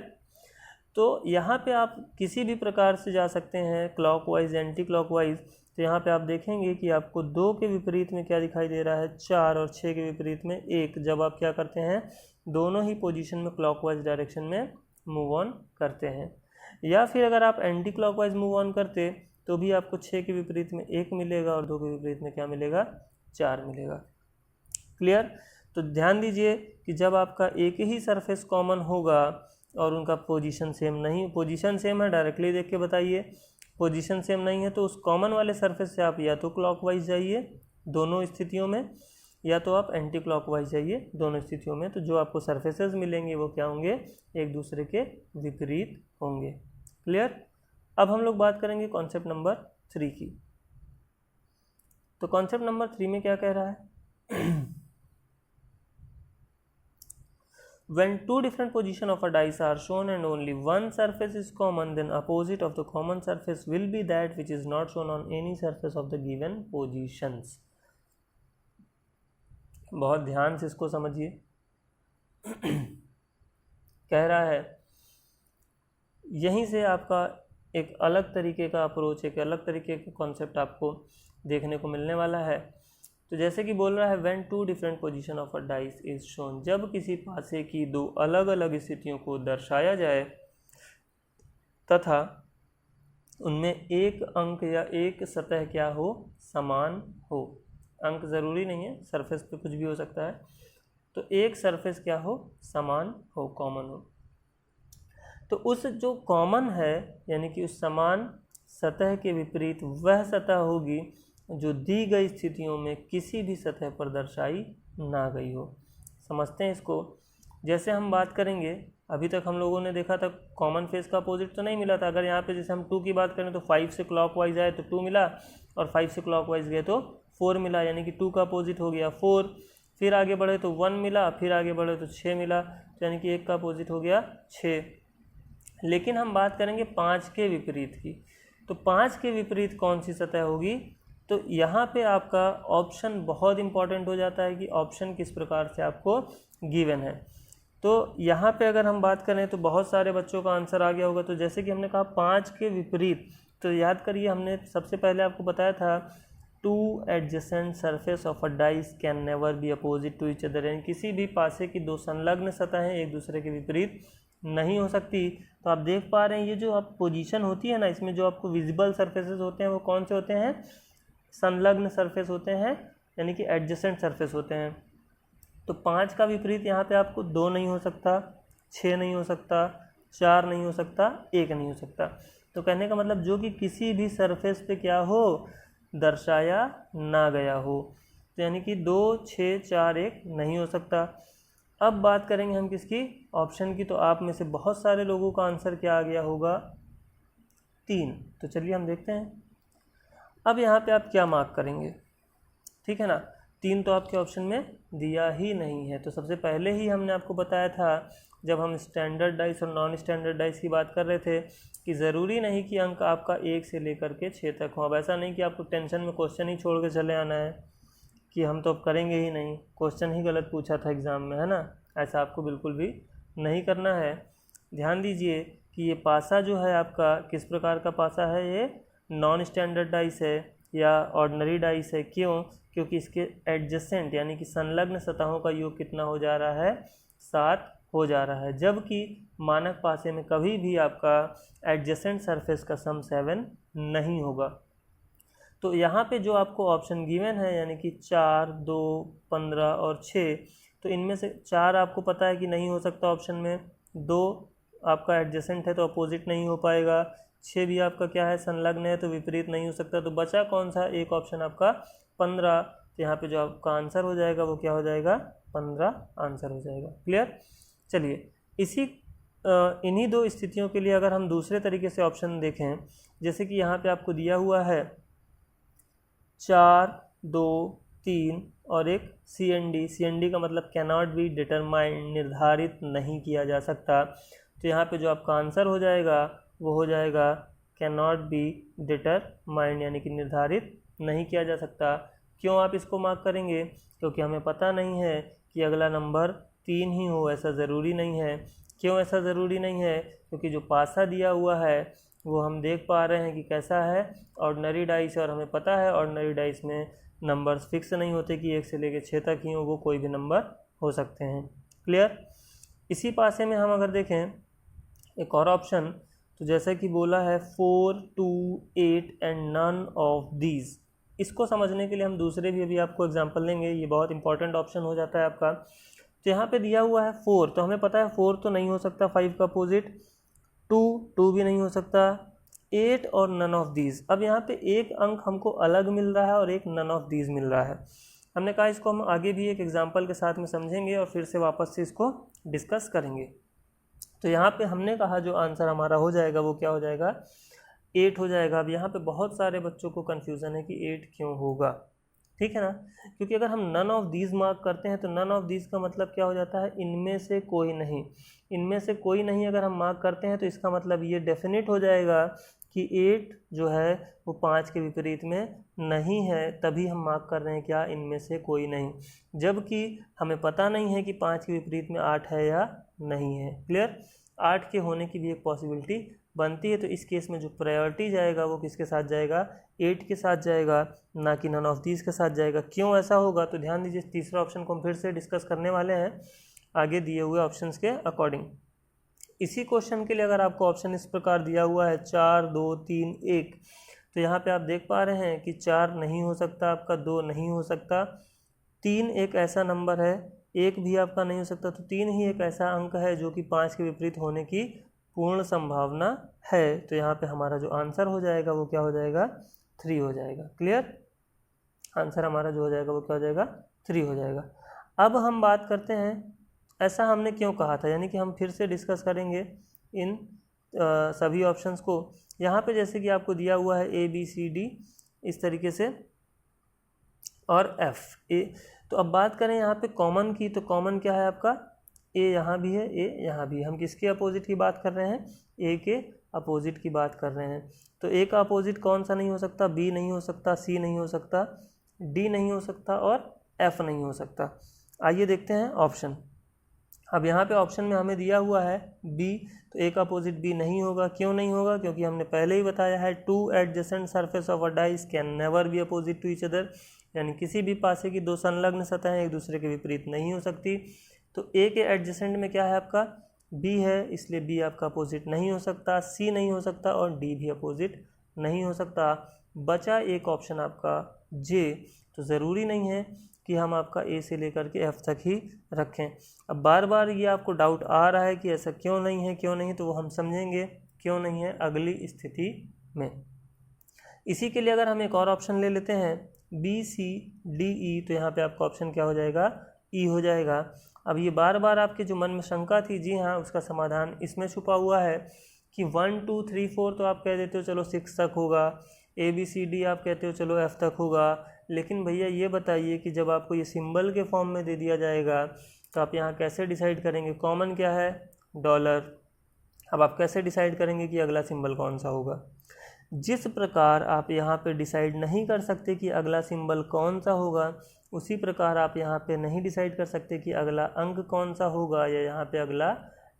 तो यहाँ पे आप किसी भी प्रकार से जा सकते हैं, क्लॉकवाइज एंटी क्लॉकवाइज। तो यहाँ पे आप देखेंगे कि आपको 2 के विपरीत में क्या दिखाई दे रहा है 4 और 6 के विपरीत में 1। जब आप क्या करते हैं दोनों ही पोजीशन में क्लॉकवाइज डायरेक्शन में मूव ऑन करते हैं, या फिर अगर आप एंटी क्लॉकवाइज मूव ऑन करते तो भी आपको 6 के विपरीत में 1 मिलेगा और 2 के विपरीत में क्या मिलेगा 4 मिलेगा। क्लियर। तो ध्यान दीजिए कि जब आपका एक ही सरफेस कॉमन होगा और उनका पोजीशन सेम नहीं, पोजीशन सेम है डायरेक्टली देख के बताइए, पोजीशन सेम नहीं है तो उस कॉमन वाले सरफेस से आप या तो क्लॉकवाइज जाइए दोनों स्थितियों में, या तो आप एंटी क्लॉकवाइज जाइए दोनों स्थितियों में। तो जो आपको सरफेसेस मिलेंगे वो क्या होंगे, एक दूसरे के विपरीत होंगे। क्लियर। अब हम लोग बात करेंगे कॉन्सेप्ट नंबर 3 की। तो कॉन्सेप्ट नंबर 3 में क्या कह रहा है When two different position of a dice are shown and only one surface is common, then opposite of the common surface will be that which is not shown on any surface of the given positions। बहुत ध्यान से इसको समझिए। कह रहा है यहीं से आपका एक अलग तरीके का अप्रोच, एक अलग तरीके का कॉन्सेप्ट आपको देखने को मिलने वाला है। तो जैसे कि बोल रहा है when two different position of a dice is shown, जब किसी पासे की दो अलग अलग स्थितियों को दर्शाया जाए तथा उनमें एक अंक या एक सतह क्या हो समान हो। अंक ज़रूरी नहीं है, सरफेस पे कुछ भी हो सकता है। तो एक सरफेस क्या हो समान हो, कॉमन हो। तो उस जो कॉमन है यानी कि उस समान सतह के विपरीत वह सतह होगी जो दी गई स्थितियों में किसी भी सतह पर दर्शाई ना गई हो। समझते हैं इसको। जैसे हम बात करेंगे, अभी तक हम लोगों ने देखा था कॉमन फेस का अपोजिट तो नहीं मिला था। अगर यहाँ पे जैसे हम 2 की बात करें तो 5 से क्लॉकवाइज आए तो 2 मिला, और 5 से क्लॉकवाइज गए तो 4 मिला, यानी कि 2 का अपोजिट हो गया 4। फिर आगे बढ़े तो 1 मिला, फिर आगे बढ़े तो 6 मिला, तो यानी कि 1 का अपोजिट हो गया 6। लेकिन हम बात करेंगे 5 के विपरीत की। तो 5 के विपरीत कौन सी सतह होगी, तो यहाँ पे आपका ऑप्शन बहुत इंपॉर्टेंट हो जाता है कि ऑप्शन किस प्रकार से आपको गिवन है। तो यहाँ पे अगर हम बात करें तो बहुत सारे बच्चों का आंसर आ गया होगा। तो जैसे कि हमने कहा 5 के विपरीत, तो याद करिए हमने सबसे पहले आपको बताया था 2 adjacent surface of a dice can never be opposite to each other, यानी किसी भी पासे की दो संलग्न सतहें एक दूसरे के विपरीत नहीं हो सकती। तो आप देख पा रहे हैं ये जो आप पोजीशन होती है ना, इसमें जो आपको विजिबल सरफेसेस होते हैं वो कौन से होते हैं, संलग्न सरफेस होते हैं, यानी कि एडजेसेंट सरफेस होते हैं। तो 5 का विपरीत यहाँ पे आपको 2 नहीं हो सकता, 6 नहीं हो सकता, 4 नहीं हो सकता, 1 नहीं हो सकता। तो कहने का मतलब जो कि किसी भी सरफेस पे क्या हो दर्शाया ना गया हो, तो यानी कि 2 6 4 1 नहीं हो सकता। अब बात करेंगे हम किसकी, ऑप्शन की। तो आप में से बहुत सारे लोगों का आंसर क्या आ गया होगा, 3। तो चलिए हम देखते हैं। अब यहाँ पे आप क्या मार्क करेंगे, ठीक है ना। 3 तो आपके ऑप्शन में दिया ही नहीं है। तो सबसे पहले ही हमने आपको बताया था जब हम स्टैंडर्ड डाइस और नॉन स्टैंडर्ड डाइस की बात कर रहे थे कि ज़रूरी नहीं कि अंक आपका 1 से लेकर के 6 तक हो। अब ऐसा नहीं कि आपको टेंशन में क्वेश्चन ही छोड़ के चले आना है कि हम तो अब करेंगे ही नहीं, क्वेश्चन ही गलत पूछा था एग्ज़ाम में, है ना। ऐसा आपको बिल्कुल भी नहीं करना है। ध्यान दीजिए कि ये पासा जो है आपका किस प्रकार का पासा है, ये नॉन स्टैंडर्ड डाइस है या ऑर्डिनरी डाइस है। क्यों? क्योंकि इसके एडजेसेंट यानी कि संलग्न सतहों का योग कितना हो जा रहा है, 7 हो जा रहा है। जबकि मानक पासे में कभी भी आपका एडजेसेंट सरफेस का सम 7 नहीं होगा। तो यहाँ पे जो आपको ऑप्शन गिवन है यानी कि 4, 2, 15 और 6, तो इनमें से 4 आपको पता है कि नहीं हो सकता ऑप्शन में, 2 आपका एडजेसेंट है तो अपोजिट नहीं हो पाएगा, 6 भी आपका क्या है, संलग्न है तो विपरीत नहीं हो सकता। तो बचा कौन सा, एक ऑप्शन आपका 15। तो यहाँ पे जो आपका आंसर हो जाएगा वो क्या हो जाएगा, 15 आंसर हो जाएगा। क्लियर। चलिए इन्हीं 2 स्थितियों के लिए अगर हम दूसरे तरीके से ऑप्शन देखें, जैसे कि यहाँ पे आपको दिया हुआ है 4, 2, 3 और एक CND का मतलब कैनॉट बी डिटरमाइंड, निर्धारित नहीं किया जा सकता। तो यहाँ पे जो आपका आंसर हो जाएगा वो हो जाएगा कैनॉट बी डिटरमाइंड यानी कि निर्धारित नहीं किया जा सकता। क्यों आप इसको मार्क करेंगे, क्योंकि हमें पता नहीं है कि अगला नंबर 3 ही हो, ऐसा ज़रूरी नहीं है। क्यों ऐसा ज़रूरी नहीं है, क्योंकि जो पासा दिया हुआ है वो हम देख पा रहे हैं कि कैसा है, ऑर्डिनरी डाइस, और हमें पता है ऑर्डिनरी डाइस में नंबर्स फिक्स नहीं होते कि 1 से लेकर 6 तक ही हो, वो कोई भी नंबर हो सकते हैं। क्लियर। इसी पासे में हम अगर देखें एक और ऑप्शन, तो जैसे कि बोला है 4, 2, 8 एंड नन ऑफ दीज। इसको समझने के लिए हम दूसरे भी अभी आपको एग्जांपल लेंगे, ये बहुत इंपॉर्टेंट ऑप्शन हो जाता है आपका। तो यहाँ पे दिया हुआ है 4, तो हमें पता है 4 तो नहीं हो सकता 5 का अपोजिट, 2 भी नहीं हो सकता, 8 और नन ऑफ दीज। अब यहाँ पे एक अंक हमको अलग मिल रहा है और एक नन ऑफ दीज मिल रहा है। हमने कहा इसको हम आगे भी एक एग्जांपल के साथ में समझेंगे और फिर से वापस से इसको डिस्कस करेंगे। तो यहाँ पे हमने कहा जो आंसर हमारा हो जाएगा वो क्या हो जाएगा, 8 हो जाएगा। अब यहाँ पे बहुत सारे बच्चों को कन्फ्यूज़न है कि 8 क्यों होगा, ठीक है ना। क्योंकि अगर हम नन ऑफ दीज मार्क करते हैं तो नन ऑफ दीज का मतलब क्या हो जाता है, इनमें से कोई नहीं। इनमें से कोई नहीं अगर हम मार्क करते हैं तो इसका मतलब ये डेफिनेट हो जाएगा कि 8 जो है वो 5 के विपरीत में नहीं है, तभी हम मार्क कर रहे हैं क्या, इनमें से कोई नहीं। जबकि हमें पता नहीं है कि 5 के विपरीत में 8 है या नहीं है। क्लियर। 8 के होने की भी एक पॉसिबिलिटी बनती है। तो इस केस में जो प्रायोरिटी जाएगा वो किसके साथ जाएगा, 8 के साथ जाएगा, ना कि नन ऑफ दीज के साथ जाएगा। क्यों ऐसा होगा, तो ध्यान दीजिए तीसरा ऑप्शन को हम फिर से डिस्कस करने वाले हैं आगे दिए हुए ऑप्शंस के अकॉर्डिंग। इसी क्वेश्चन के लिए अगर आपको ऑप्शन इस प्रकार दिया हुआ है 4, 2, 3, 1, तो यहाँ पे आप देख पा रहे हैं कि 4 नहीं हो सकता आपका, 2 नहीं हो सकता, 3 एक ऐसा नंबर है, 1 भी आपका नहीं हो सकता। तो 3 ही एक ऐसा अंक है जो कि 5 के विपरीत होने की पूर्ण संभावना है। तो यहाँ पे हमारा जो आंसर हो जाएगा वो क्या हो जाएगा, 3 हो जाएगा। क्लियर। आंसर हमारा जो हो जाएगा वो क्या हो जाएगा, 3 हो जाएगा। अब हम बात करते हैं ऐसा हमने क्यों कहा था, यानी कि हम फिर से डिस्कस करेंगे इन सभी ऑप्शंस को। यहाँ पे जैसे कि आपको दिया हुआ है ABCD इस तरीके से और F A। तो अब बात करें यहाँ पे कॉमन की, तो कॉमन क्या है आपका, A यहाँ भी है, A यहाँ भी। हम किसके अपोजिट की बात कर रहे हैं, A के अपोजिट की बात कर रहे हैं। तो A का अपोजिट कौन सा नहीं हो सकता, B नहीं हो सकता, C नहीं हो सकता, D नहीं हो सकता और F नहीं हो सकता। आइए देखते हैं ऑप्शन। अब यहाँ पे ऑप्शन में हमें दिया हुआ है B, तो A का अपोजिट B नहीं होगा। क्यों नहीं होगा, क्योंकि हमने पहले ही बताया है 2 adjacent surface of a dice can never be opposite to each other, यानी किसी भी पासे की 2 संलग्न सतहें एक दूसरे के विपरीत नहीं हो सकती। तो A के एडजेसेंट में क्या है आपका, B है, इसलिए B आपका अपोजिट नहीं हो सकता, C नहीं हो सकता और D भी अपोजिट नहीं हो सकता। बचा एक ऑप्शन आपका J। तो ज़रूरी नहीं है कि हम आपका A से लेकर के F तक ही रखें। अब बार बार ये आपको डाउट आ रहा है कि ऐसा क्यों नहीं है, क्यों नहीं, तो वो हम समझेंगे क्यों नहीं है अगली स्थिति में। इसी के लिए अगर हम एक और ऑप्शन ले लेते हैं BCDE, तो यहाँ पे आपका ऑप्शन क्या हो जाएगा, E हो जाएगा। अब ये बार बार आपके जो मन में शंका थी, जी हाँ, उसका समाधान इसमें छुपा हुआ है कि 1 2 3 4 तो आप कह देते हो चलो 6 तक होगा, ABCD आप कहते हो चलो F तक होगा, लेकिन भैया ये बताइए कि जब आपको ये सिंबल के फॉर्म में दे दिया जाएगा तो आप यहाँ कैसे डिसाइड करेंगे? कॉमन क्या है? डॉलर। अब आप कैसे डिसाइड करेंगे कि अगला सिंबल कौन सा होगा? जिस प्रकार आप यहाँ पे डिसाइड नहीं कर सकते कि अगला सिंबल कौन सा होगा, उसी प्रकार आप यहाँ पे नहीं डिसाइड कर सकते कि अगला अंक कौन सा होगा या यहाँ पे अगला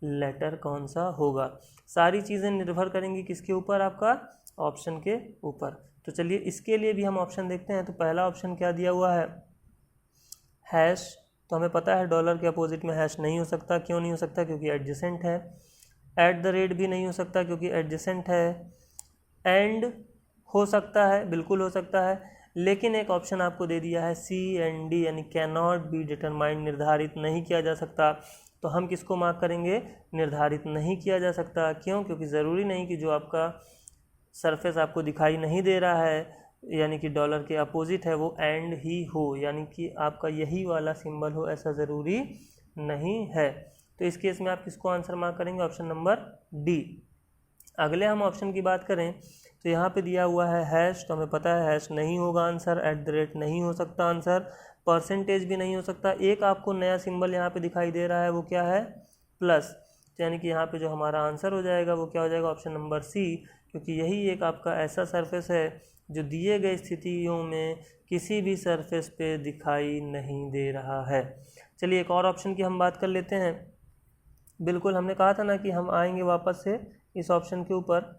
लेटर कौन सा होगा। सारी चीज़ें निर्भर करेंगी किसके ऊपर? आपका ऑप्शन के ऊपर। तो चलिए इसके लिए भी हम ऑप्शन देखते हैं। तो पहला ऑप्शन क्या दिया हुआ है? हैश। तो हमें पता है डॉलर के अपोजिट में हैश नहीं हो सकता। क्यों नहीं हो सकता? क्योंकि एडजेसेंट है। एट द रेट भी नहीं हो सकता क्योंकि एडजेसेंट है। एंड हो सकता है, बिल्कुल हो सकता है, लेकिन एक ऑप्शन आपको दे दिया है CND यानी कैन नॉट बी डिटरमाइंड, निर्धारित नहीं किया जा सकता। तो हम किसको मार्क करेंगे? निर्धारित नहीं किया जा सकता। क्यों? क्योंकि ज़रूरी नहीं कि जो आपका सरफेस आपको दिखाई नहीं दे रहा है यानी कि डॉलर के अपोजिट है वो एंड ही हो, यानी कि आपका यही वाला सिंबल हो, ऐसा ज़रूरी नहीं है। तो इस केस में आप किसको आंसर मार्क करेंगे? Option number D. अगले हम ऑप्शन की बात करें तो यहाँ पे दिया हुआ है हैश। तो हमें पता है हैश नहीं होगा आंसर, एट द रेट नहीं हो सकता आंसर, परसेंटेज भी नहीं हो सकता। एक आपको नया सिंबल यहाँ पे दिखाई दे रहा है, वो क्या है? प्लस। यानी कि यहाँ पे जो हमारा आंसर हो जाएगा वो क्या हो जाएगा? ऑप्शन नंबर सी, क्योंकि यही एक आपका ऐसा सरफेस है जो दिए गए स्थितियों में किसी भी सरफेस पे दिखाई नहीं दे रहा है। चलिए एक और ऑप्शन की हम बात कर लेते हैं। बिल्कुल हमने कहा था ना कि हम आएंगे वापस से इस ऑप्शन के ऊपर,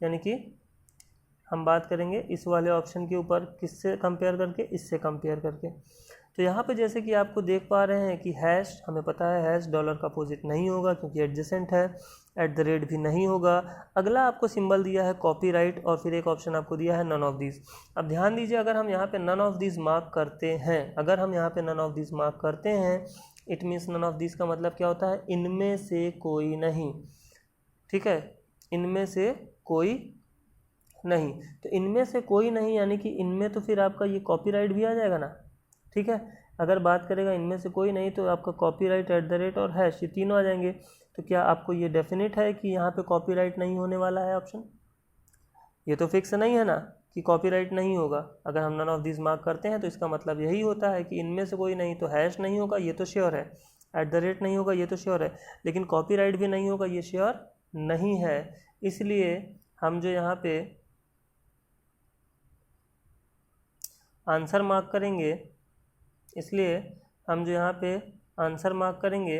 यानी कि हम बात करेंगे इस वाले ऑप्शन के ऊपर, किससे कंपेयर करके? इससे कंपेयर करके। तो यहाँ पे जैसे कि आपको देख पा रहे हैं कि हैश, हमें पता है हैश डॉलर का अपोजिट नहीं होगा क्योंकि एडजेसेंट है। एट द रेट भी नहीं होगा। अगला आपको सिंबल दिया है कॉपीराइट और फिर एक ऑप्शन आपको दिया है नन ऑफ दीज। अब ध्यान दीजिए, अगर हम यहाँ पे नन ऑफ दीज मार्क करते हैं, अगर हम यहाँ पे नन ऑफ दीज मार्क करते हैं, it means none of these का मतलब क्या होता है? इनमें से कोई नहीं। ठीक है, इनमें से कोई नहीं। तो इनमें से कोई नहीं यानी कि इनमें तो फिर आपका ये कॉपीराइट भी आ जाएगा ना। ठीक है, अगर बात करेगा इनमें से कोई नहीं तो आपका कॉपीराइट, एट द रेट और हैश, ये तीनों आ जाएंगे। तो क्या आपको ये डेफिनेट है कि यहाँ पे कॉपीराइट नहीं होने वाला है ऑप्शन? ये तो फिक्स नहीं है ना कि कॉपीराइट नहीं होगा। अगर हम नन ऑफ दिस मार्क करते हैं तो इसका मतलब यही होता है कि इनमें से कोई नहीं। तो हैश नहीं होगा, ये तो श्योर है। एट द रेट नहीं होगा, ये तो श्योर है। लेकिन कॉपीराइट भी नहीं होगा, ये श्योर नहीं है। इसलिए हम जो यहाँ पे आंसर मार्क करेंगे, इसलिए हम जो यहाँ पे आंसर मार्क करेंगे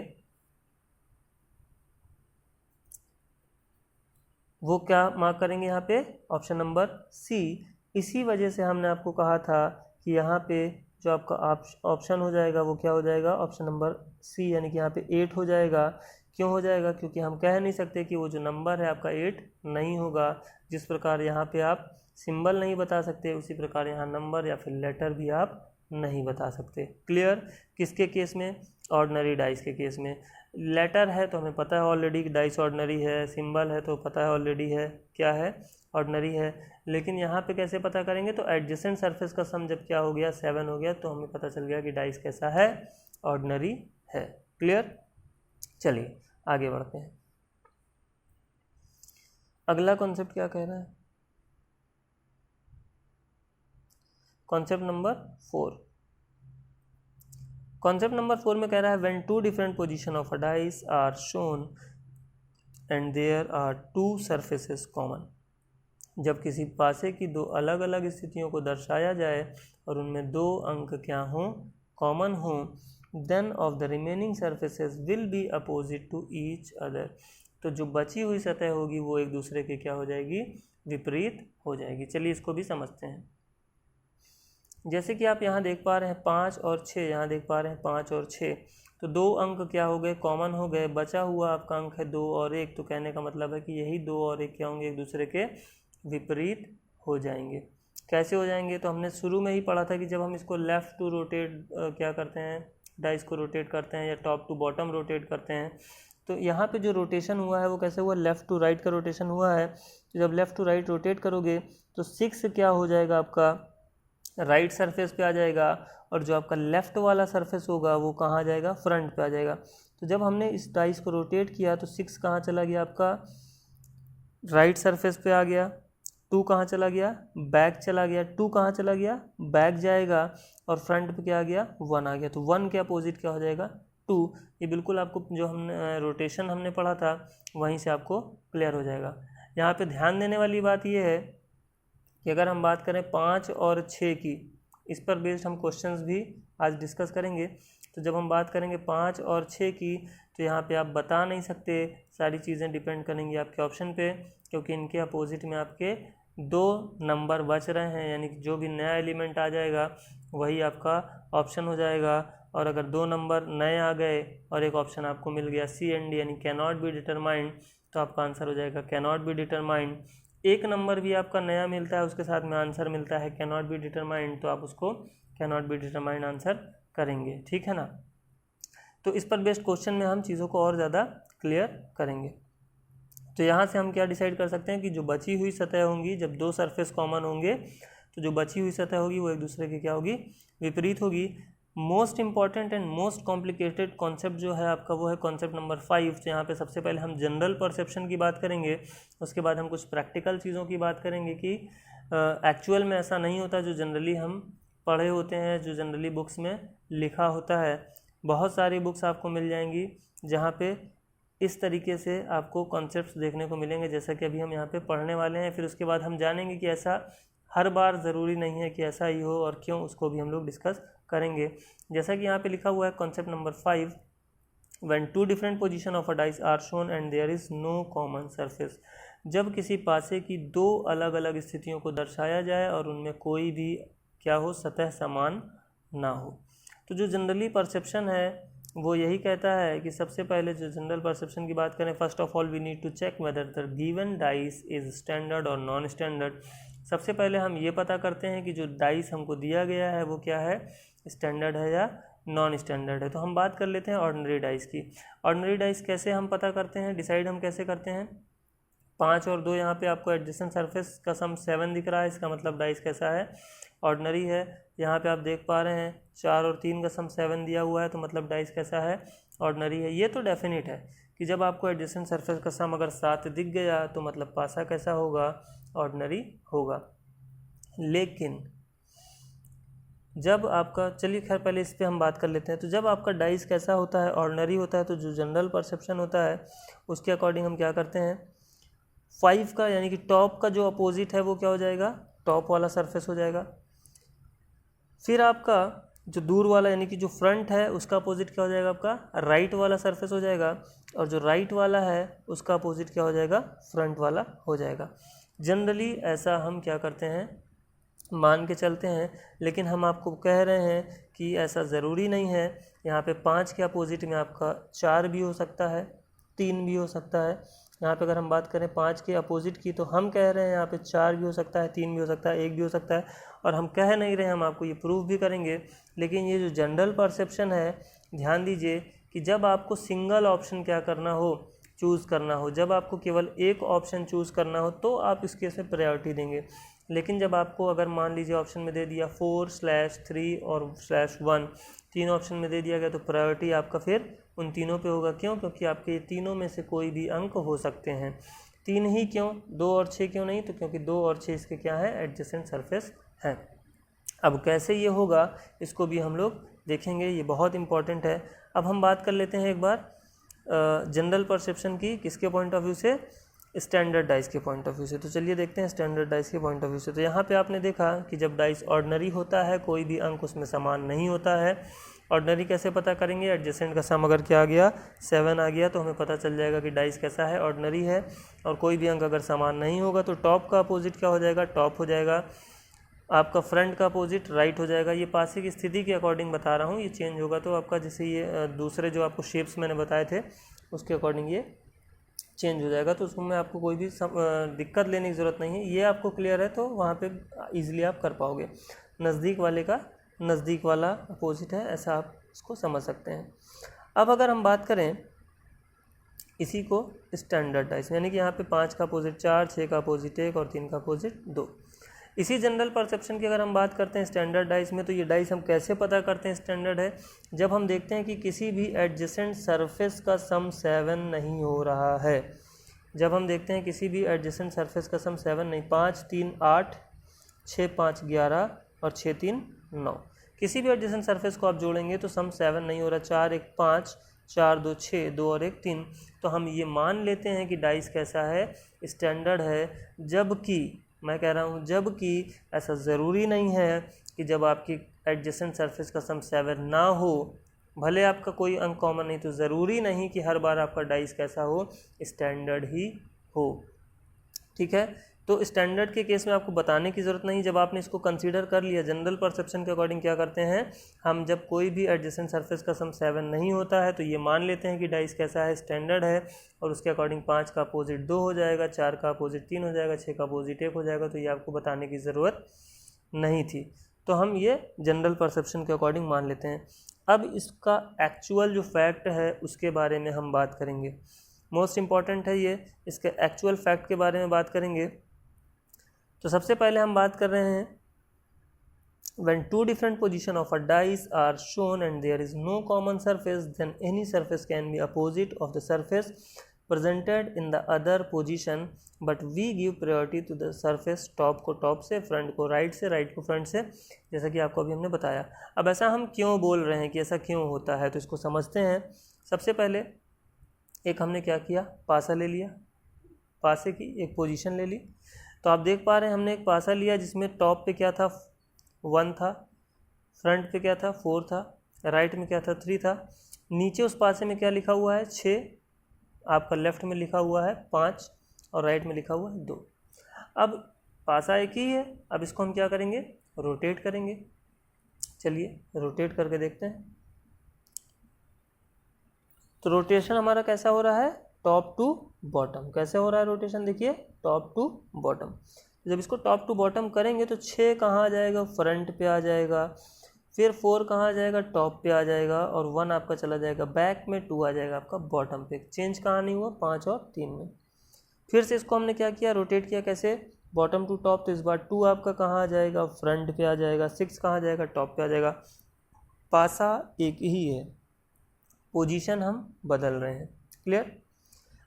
वो क्या मार्क करेंगे? यहाँ पे ऑप्शन नंबर सी। इसी वजह से हमने आपको कहा था कि यहाँ पे जो आपका ऑप्शन हो जाएगा वो क्या हो जाएगा? ऑप्शन नंबर सी, यानी कि यहाँ पे 8 हो जाएगा। क्यों हो जाएगा? क्योंकि हम कह नहीं सकते कि वो जो नंबर है आपका 8 नहीं होगा। जिस प्रकार यहाँ पे आप सिंबल नहीं बता सकते, उसी प्रकार यहाँ नंबर या फिर लेटर भी आप नहीं बता सकते। क्लियर? किसके केस में? ऑर्डिनरी डाइस के केस में। लेटर है तो हमें पता है ऑलरेडी डाइस ऑर्डिनरी है, सिंबल है तो पता है ऑलरेडी है क्या है? ऑर्डिनरी है। लेकिन यहाँ पे कैसे पता करेंगे? तो एडजेसेंट सरफेस का सम जब क्या हो गया? 7 हो गया, तो हमें पता चल गया कि डाइस कैसा है? ऑर्डिनरी है। क्लियर? चलिए आगे बढ़ते हैं। अगला कॉन्सेप्ट क्या कह रहा है? Concept number 4। कॉन्सेप्ट नंबर 4 में कह रहा है when two different position of a dice are shown and there are two surfaces common. जब किसी पासे की दो अलग अलग स्थितियों को दर्शाया जाए और उनमें दो अंक क्या हों? कॉमन हों, then of the remaining surfaces will be opposite to each other. तो जो बची हुई सतह होगी वो एक दूसरे के क्या हो जाएगी? विपरीत हो जाएगी। चलिए इसको भी समझते हैं। जैसे कि आप यहाँ देख पा रहे हैं 5 और 6, यहाँ देख पा रहे हैं 5 और 6, तो दो अंक क्या हो गए? कॉमन हो गए। बचा हुआ आपका अंक है 2 और 1, तो कहने का मतलब है कि यही 2 और 1 क्या होंगे? एक दूसरे के विपरीत हो जाएंगे। कैसे हो जाएंगे? तो हमने शुरू में ही पढ़ा था कि जब हम इसको लेफ़्ट टू रोटेट क्या करते हैं, डाइस को रोटेट करते हैं या टॉप टू बॉटम रोटेट करते हैं, तो यहाँ पे जो रोटेशन हुआ है वो कैसे हुआ? लेफ़्ट टू राइट का रोटेशन हुआ है। तो जब लेफ़्ट टू राइट रोटेट करोगे तो 6 क्या हो जाएगा आपका? राइट सरफेस पे आ जाएगा, और जो आपका लेफ़्ट वाला सरफेस होगा वो कहाँ आ जाएगा, फ्रंट पे आ जाएगा। तो जब हमने इस डाइस को रोटेट किया तो 6 कहाँ चला गया, आपका राइट सरफेस पे आ गया। 2 कहाँ चला गया, बैक चला गया। 2 कहाँ चला गया, बैक जाएगा, और फ्रंट पे क्या आ गया, 1 आ गया। तो 1 के अपोजिट क्या हो जाएगा, 2। ये बिल्कुल आपको जो हमने रोटेशन हमने पढ़ा था वहीं से आपको क्लियर हो जाएगा। यहाँ पे ध्यान देने वाली बात ये है कि अगर हम बात करें 5 और 6 की, इस पर बेस्ड हम क्वेश्चंस भी आज डिस्कस करेंगे। तो जब हम बात करेंगे 5 और 6 की, तो यहाँ पे आप बता नहीं सकते, सारी चीज़ें डिपेंड करेंगी आपके ऑप्शन पे, क्योंकि इनके अपोजिट में आपके 2 नंबर बच रहे हैं, यानी कि जो भी नया एलिमेंट आ जाएगा वही आपका ऑप्शन हो जाएगा। और अगर 2 नंबर नए आ गए और एक ऑप्शन आपको मिल गया सी एंड डी, यानी कैन नॉट बी डिटरमाइंड, तो आपका आंसर हो जाएगा कैन नॉट बी डिटरमाइंड। एक नंबर भी आपका नया मिलता है, उसके साथ में आंसर मिलता है कैन नॉट बी डिटरमाइंड, तो आप उसको can not be determined answer करेंगे, ठीक है ना। तो इस पर बेस्ड क्वेश्चन में हम चीज़ों को और ज़्यादा क्लियर करेंगे। तो यहाँ से हम क्या डिसाइड कर सकते हैं कि जो बची हुई सतह होंगी, जब 2 सरफेस कॉमन होंगे तो जो बची हुई सतह होगी वो एक दूसरे की क्या होगी, विपरीत होगी। Most important and most complicated concept जो है आपका वो है कॉन्सेप्ट नंबर 5। तो यहाँ पे सबसे पहले हम जनरल परसेप्शन की बात करेंगे, उसके बाद हम कुछ प्रैक्टिकल चीज़ों की बात करेंगे कि एक्चुअल में ऐसा नहीं होता जो जनरली हम पढ़े होते हैं, जो जनरली बुक्स में लिखा होता है। बहुत सारी बुक्स आपको मिल जाएंगी जहाँ पे इस तरीके से आपको कॉन्सेप्ट्स देखने को मिलेंगे, जैसा कि अभी हम यहाँ पे पढ़ने वाले हैं। फिर उसके बाद हम जानेंगे कि ऐसा हर बार ज़रूरी नहीं है कि ऐसा ही हो और क्यों, उसको भी हम लोग डिस्कस करेंगे। जैसा कि यहाँ पे लिखा हुआ है concept number 5, when 2 different position of a dice are shown and there is no common surface. जब किसी पासे की 2 अलग अलग स्थितियों को दर्शाया जाए और उनमें कोई भी क्या हो, सतह समान ना हो। तो जो जनरली परसेप्शन है वो यही कहता है कि सबसे पहले जो जनरल परसेप्शन की बात करें, first of all we need to check whether the given dice is standard और नॉन स्टैंडर्ड। सबसे पहले हम ये पता करते हैं कि जो डाइस हमको दिया गया है वो क्या है, स्टैंडर्ड है या नॉन स्टैंडर्ड है। तो हम बात कर लेते हैं ऑर्डिनरी डाइस की। ऑर्डिनरी डाइस कैसे हम पता करते हैं, डिसाइड हम कैसे करते हैं। 5 और 2 यहाँ पे आपको एडजेसेंट सरफेस का सम 7 दिख रहा है, इसका मतलब डाइस कैसा है, ऑर्डिनरी है। यहाँ पे आप देख पा रहे हैं 4 और 3 का सम 7 दिया हुआ है, तो मतलब डाइस कैसा है, ऑर्डिनरी है। ये तो डेफिनेट है कि जब आपको एडजेसेंट सरफेस का सम अगर 7 दिख गया तो मतलब पासा कैसा होगा, ऑर्डिनरी होगा। लेकिन जब आपका, चलिए खैर पहले इस पर हम बात कर लेते हैं। तो जब आपका डाइस कैसा होता है, ऑर्डिनरी होता है, तो जो जनरल परसेप्शन होता है उसके अकॉर्डिंग हम क्या करते हैं, 5 का यानी कि टॉप का जो अपोजिट है वो क्या हो जाएगा, टॉप वाला सरफेस हो जाएगा। फिर आपका जो दूर वाला यानी कि जो फ्रंट है उसका अपोजिट क्या हो जाएगा, आपका राइट वाला सरफेस हो जाएगा। और जो राइट वाला है उसका अपोजिट क्या हो जाएगा, फ्रंट वाला हो जाएगा। जनरली ऐसा हम क्या करते हैं, मान के चलते हैं, लेकिन हम आपको कह रहे हैं कि ऐसा ज़रूरी नहीं है। यहाँ पे 5 के अपोजिट में आपका 4 भी हो सकता है, 3 भी हो सकता है। यहाँ पे अगर हम बात करें 5 के अपोजिट की, तो हम कह रहे हैं यहाँ पे 4 भी हो सकता है, 3 भी हो सकता है, 1 भी हो सकता है। और हम कह नहीं रहे हैं, हम आपको ये प्रूव भी करेंगे। लेकिन ये जो जनरल परसेप्शन है, ध्यान दीजिए कि जब आपको सिंगल ऑप्शन क्या करना हो, चूज़ करना हो, जब आपको केवल एक ऑप्शन चूज़ करना हो तो आप इस केस में प्रायोरिटी देंगे। लेकिन जब आपको अगर मान लीजिए ऑप्शन में दे दिया 4/3 और /1, 3 ऑप्शन में दे दिया गया, तो प्रायोरिटी आपका फिर उन तीनों पे होगा। क्यों, क्योंकि आपके ये तीनों में से कोई भी अंक हो सकते हैं। 3 ही क्यों, 2 और 6 क्यों नहीं, तो क्योंकि 2 और 6 इसके क्या है, एडजेसेंट सरफेस हैं। अब कैसे ये होगा इसको भी हम लोग देखेंगे, ये बहुत इंपॉर्टेंट है। अब हम बात कर लेते हैं एक बार जनरल परसेप्शन की, किसके पॉइंट ऑफ व्यू से, स्टैंडर्ड डाइस के पॉइंट ऑफ व्यू से। तो चलिए देखते हैं स्टैंडर्ड डाइस के पॉइंट ऑफ व्यू से। तो यहाँ पे आपने देखा कि जब डाइस ऑर्डिनरी होता है कोई भी अंक उसमें समान नहीं होता है। ऑर्डिनरी कैसे पता करेंगे, एडजेसेंट का सम अगर क्या आ गया, 7 आ गया, तो हमें पता चल जाएगा कि डाइस कैसा है, ऑर्डिनरी है। और कोई भी अंक अगर समान नहीं होगा तो टॉप का अपोजिट क्या हो जाएगा, टॉप हो जाएगा। आपका फ्रंट का अपोजिट राइट हो जाएगा। ये पासे की स्थिति के अकॉर्डिंग बता रहा हूँ, ये चेंज होगा तो आपका, जैसे ये दूसरे जो आपको शेप्स मैंने बताए थे उसके अकॉर्डिंग ये चेंज हो जाएगा। तो उसमें आपको कोई भी दिक्कत लेने की ज़रूरत नहीं है। ये आपको क्लियर है तो वहाँ पे इजीली आप कर पाओगे। नज़दीक वाले का नज़दीक वाला अपोजिट है, ऐसा आप इसको समझ सकते हैं। अब अगर हम बात करें इसी को स्टैंडर्ड डाइस, यानी कि यहाँ पे 5 का अपोजिट 4, 6 का अपोजिट 1 और 3 का अपोजिट 2। इसी जनरल परसेप्शन की अगर हम बात करते हैं स्टैंडर्ड डाइस में, तो ये डाइस हम कैसे पता करते हैं स्टैंडर्ड है, जब हम देखते हैं कि किसी भी एडजेसेंट सरफेस का सम 7 नहीं हो रहा है। जब हम देखते हैं किसी भी एडजेसेंट सरफेस का सम 7 नहीं, 5 3 8, 6 5 11 और 6 3 9, किसी भी एडजेसेंट सरफेस को आप जोड़ेंगे तो सम 7 नहीं हो रहा। 4 1 5, 4 2 6, 2 और 1 3, तो हम ये मान लेते हैं कि डाइस कैसा है, स्टैंडर्ड है। जबकि मैं कह रहा हूँ जबकि ऐसा ज़रूरी नहीं है कि जब आपकी एडजेसेंट सरफेस का सम 7 ना हो, भले आपका कोई अंक कॉमन नहीं, तो ज़रूरी नहीं कि हर बार आपका डाइस कैसा हो, स्टैंडर्ड ही हो। ठीक है, तो स्टैंडर्ड के केस में आपको बताने की ज़रूरत नहीं। जब आपने इसको कंसीडर कर लिया, जनरल परसेप्शन के अकॉर्डिंग क्या करते हैं हम, जब कोई भी एडजेसेंट सरफेस का सम 7 नहीं होता है तो ये मान लेते हैं कि डाइस कैसा है, स्टैंडर्ड है, और उसके अकॉर्डिंग 5 का अपोजिट 2 हो जाएगा, 4 का अपोजिट 3 हो जाएगा, 6 का अपोजिट 1 हो जाएगा। तो ये आपको बताने की ज़रूरत नहीं थी, तो हम ये जनरल परसेप्शन के अकॉर्डिंग मान लेते हैं। अब इसका एक्चुअल जो फैक्ट है उसके बारे में हम बात करेंगे, मोस्ट इम्पॉर्टेंट है ये, इसके एक्चुअल फैक्ट के बारे में बात करेंगे। तो सबसे पहले हम बात कर रहे हैं when two different position of a dice are shown and there is no common surface, then any surface can be opposite of the surface presented in the other position, but we give priority to the surface top को top से, front को right से, right को front से, जैसा कि आपको अभी हमने बताया। अब ऐसा हम क्यों बोल रहे हैं कि ऐसा क्यों होता है, तो इसको समझते हैं। सबसे पहले एक हमने क्या किया, पासा ले लिया, पासे की एक पोजीशन ले ली। तो आप देख पा रहे हैं हमने एक पासा लिया जिसमें टॉप पे क्या था, 1 था, फ्रंट पे क्या था, 4 था, राइट में क्या था, 3 था, नीचे उस पासे में क्या लिखा हुआ है, 6, आपका लेफ्ट में लिखा हुआ है 5 और राइट में लिखा हुआ है 2। अब पासा एक ही है, अब इसको हम क्या करेंगे, रोटेट करेंगे। चलिए रोटेट करके देखते हैं। तो रोटेशन हमारा कैसा हो रहा है, टॉप टू बॉटम। कैसे हो रहा है रोटेशन, देखिए टॉप टू बॉटम। जब इसको टॉप टू बॉटम करेंगे तो 6 कहाँ आ जाएगा, फ्रंट पे आ जाएगा, फिर 4 कहाँ आ जाएगा, टॉप पे आ जाएगा, और 1 आपका चला जाएगा बैक में, 2 आ जाएगा आपका बॉटम पे। चेंज कहाँ नहीं हुआ, 5 और 3 में। फिर से इसको हमने क्या किया, रोटेट किया। कैसे, बॉटम टू टॉप, तो इस बार 2 आपका कहाँ आ जाएगा, फ्रंट पे आ जाएगा, 6 कहाँ आ जाएगा, टॉप पे आ जाएगा। पासा एक ही है, पोजीशन हम बदल रहे हैं। क्लियर।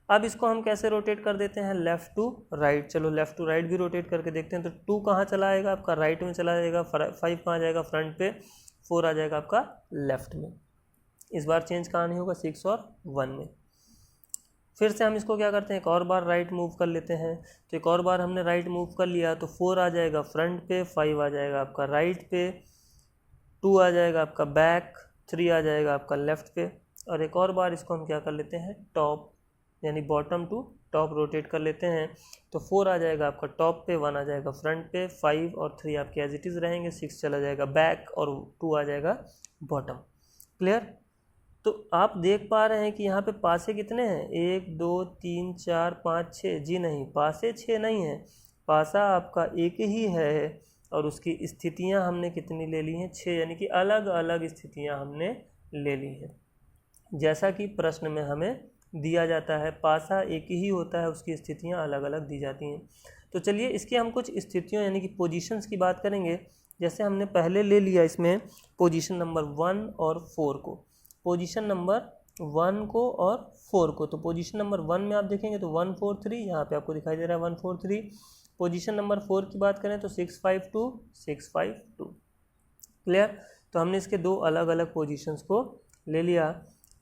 अब इसको हम कैसे रोटेट कर देते हैं, लेफ़्ट टू राइट। चलो लेफ़्ट टू राइट भी रोटेट करके देखते हैं। तो 2 कहाँ चला आएगा आपका, राइट में चला जाएगा, 5 कहाँ जाएगा, फ्रंट पे, 4 आ जाएगा आपका लेफ़्ट में। इस बार चेंज कहाँ नहीं होगा, 6 और 1 में। फिर से हम इसको क्या करते हैं, एक और बार राइट मूव कर लेते हैं। तो एक और बार हमने राइट मूव कर लिया, तो 4 आ जाएगा फ्रंट पे, 5 आ जाएगा आपका राइट पे, 2 आ जाएगा आपका बैक, 3 आ जाएगा आपका लेफ़्ट पे। और एक और बार इसको हम क्या कर लेते हैं, टॉप यानी बॉटम टू टॉप रोटेट कर लेते हैं। तो 4 आ जाएगा आपका टॉप पे, 1 आ जाएगा फ्रंट पे, 5 और 3 आपके एज इट इज़ रहेंगे, 6 चला जाएगा बैक और 2 आ जाएगा बॉटम। क्लियर। तो आप देख पा रहे हैं कि यहाँ पे पासे कितने हैं, 1 2 3 4 5 6। जी नहीं, पासे 6 नहीं है, पासा आपका एक ही है, और उसकी स्थितियाँ हमने कितनी ले ली हैं, 6, यानी कि अलग अलग स्थितियाँ हमने ले ली हैं। जैसा कि प्रश्न में हमें दिया जाता है, पासा एक ही होता है, उसकी स्थितियाँ अलग अलग दी जाती हैं। तो चलिए इसकी हम कुछ स्थितियों यानी कि पोजीशंस की बात करेंगे। जैसे हमने पहले ले लिया इसमें पोजीशन नंबर 1 और 4 को, पोजीशन नंबर 1 को और 4 को। तो पोजीशन नंबर 1 में आप देखेंगे तो 1 4 3, यहाँ पे आपको दिखाई दे रहा है 1 4 3। पोजीशन नंबर 4 की बात करें तो 6 5 2 6 5 2। क्लियर। तो हमने इसके 2 अलग अलग पोजीशंस को ले लिया।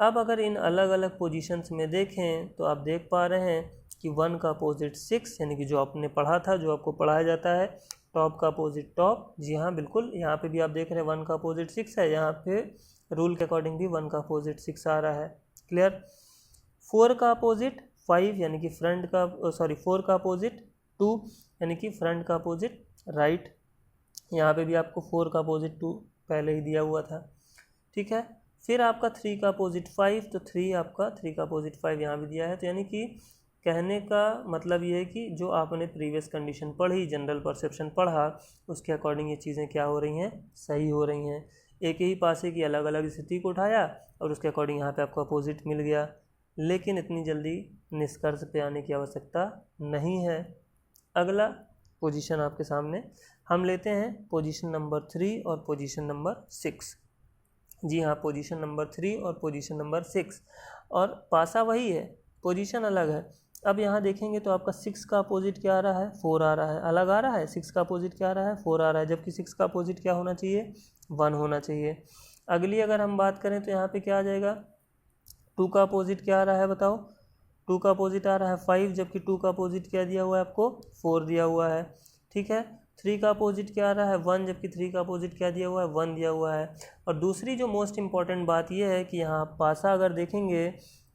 अब अगर इन अलग अलग पोजीशंस में देखें तो आप देख पा रहे हैं कि 1 का अपोजिट 6, यानी कि जो आपने पढ़ा था, जो आपको पढ़ाया जाता है, टॉप का अपोजिट टॉप। जी हाँ बिल्कुल, यहाँ पे भी आप देख रहे हैं 1 का अपोजिट 6 है, यहाँ पे रूल के अकॉर्डिंग भी 1 का अपोजिट 6 आ रहा है। क्लियर। 4 का अपोजिट 5, यानी कि फ्रंट का 4 का अपोजिट 2, यानी कि फ्रंट का अपोजिट राइट। यहाँ पे भी आपको 4 का अपोजिट 2 पहले ही दिया हुआ था। ठीक है। फिर आपका 3 का अपोजिट 5, तो 3 का अपोजिट 5 यहाँ भी दिया है। तो यानी कि कहने का मतलब ये है कि जो आपने प्रीवियस कंडीशन पढ़ी, जनरल परसेप्शन पढ़ा, उसके अकॉर्डिंग ये चीज़ें क्या हो रही हैं, सही हो रही हैं। एक ही पासे की अलग अलग स्थिति को उठाया और उसके अकॉर्डिंग यहाँ पे आपको अपोजिट मिल गया। लेकिन इतनी जल्दी निष्कर्ष पे आने की आवश्यकता नहीं है। अगला पोजीशन आपके सामने हम लेते हैं पोजीशन नंबर 3 और पोजीशन नंबर 6। जी हाँ, पोजीशन नंबर 3 और पोजीशन नंबर 6, और पासा वही है, पोजीशन अलग है। अब यहाँ देखेंगे तो आपका 6 का अपोजिट क्या आ रहा है, 4 आ रहा है, अलग आ रहा है। 6 का अपोजिट क्या आ रहा है, 4 आ रहा है, जबकि 6 का अपोजिट क्या होना चाहिए, 1 होना चाहिए। अगली अगर हम बात करें तो यहाँ पे क्या आ जाएगा, 2 का अपोजिट क्या आ रहा है बताओ, 2 का अपोजिट आ रहा है 5, जबकि 2 का अपोजिट क्या दिया हुआ है आपको, 4 दिया हुआ है। ठीक है, 3 का अपोजिट क्या आ रहा है, 1, जबकि 3 का अपोजिट क्या दिया हुआ है, 1 दिया हुआ है। और दूसरी जो मोस्ट इंपॉर्टेंट बात यह है कि यहाँ पासा अगर देखेंगे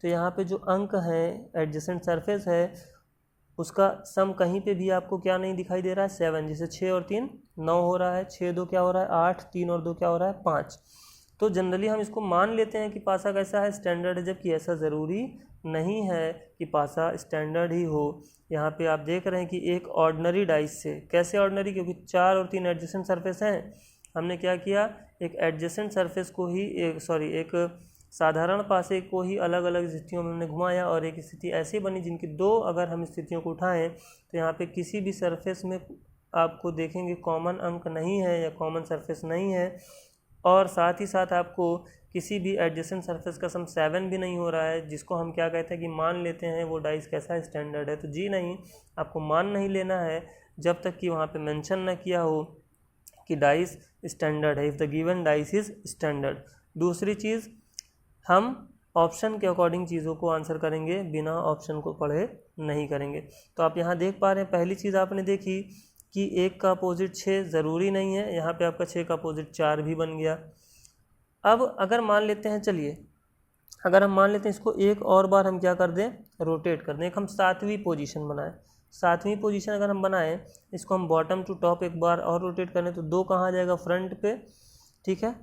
तो यहाँ पे जो अंक हैं, एडजेसेंट सरफेस है, उसका सम कहीं पे भी आपको क्या नहीं दिखाई दे रहा है, 7। जैसे 6 और 3 9 हो रहा है, 6 2 क्या हो रहा है, 8, 3 और 2 क्या हो रहा है, 5। तो जनरली हम इसको मान लेते हैं कि पासा कैसा है, स्टैंडर्ड है, जबकि ऐसा ज़रूरी नहीं है कि पासा स्टैंडर्ड ही हो। यहाँ पे आप देख रहे हैं कि एक ऑर्डिनरी डाइस से, कैसे ऑर्डिनरी, क्योंकि 4 और 3 एडजेसेंट सरफेस हैं, हमने क्या किया, एक एडजेसेंट सरफेस को ही एक साधारण पासे को ही अलग अलग स्थितियों में हमने घुमाया, और एक स्थिति ऐसी बनी जिनकी दो अगर हम स्थितियों को उठाएं तो यहाँ पे किसी भी सरफेस में आपको देखेंगे कॉमन अंक नहीं है या कॉमन सरफेस नहीं है, और साथ ही साथ आपको किसी भी एडजेसेंट सरफेस का सम 7 भी नहीं हो रहा है, जिसको हम क्या कहते हैं कि मान लेते हैं वो डाइस कैसा है, स्टैंडर्ड है। तो जी नहीं, आपको मान नहीं लेना है जब तक कि वहाँ पे मेंशन ना किया हो कि डाइस स्टैंडर्ड है, if the given dice is standard. दूसरी चीज़, हम ऑप्शन के अकॉर्डिंग चीज़ों को आंसर करेंगे, बिना ऑप्शन को पढ़े नहीं करेंगे। तो आप यहाँ देख पा रहे हैं, पहली चीज़ आपने देखी कि 1 का अपोजिट 6 ज़रूरी नहीं है, यहाँ पे आपका 6 का अपोजिट 4 भी बन गया। अब अगर मान लेते हैं, चलिए अगर हम मान लेते हैं इसको एक और बार हम क्या कर दें, रोटेट कर दें, एक हम 7वीं पोजीशन बनाएं। 7वीं पोजीशन अगर हम बनाएं, इसको हम बॉटम टू टॉप एक बार और रोटेट करें तो 2 कहाँ आ जाएगा, फ्रंट पे, ठीक है,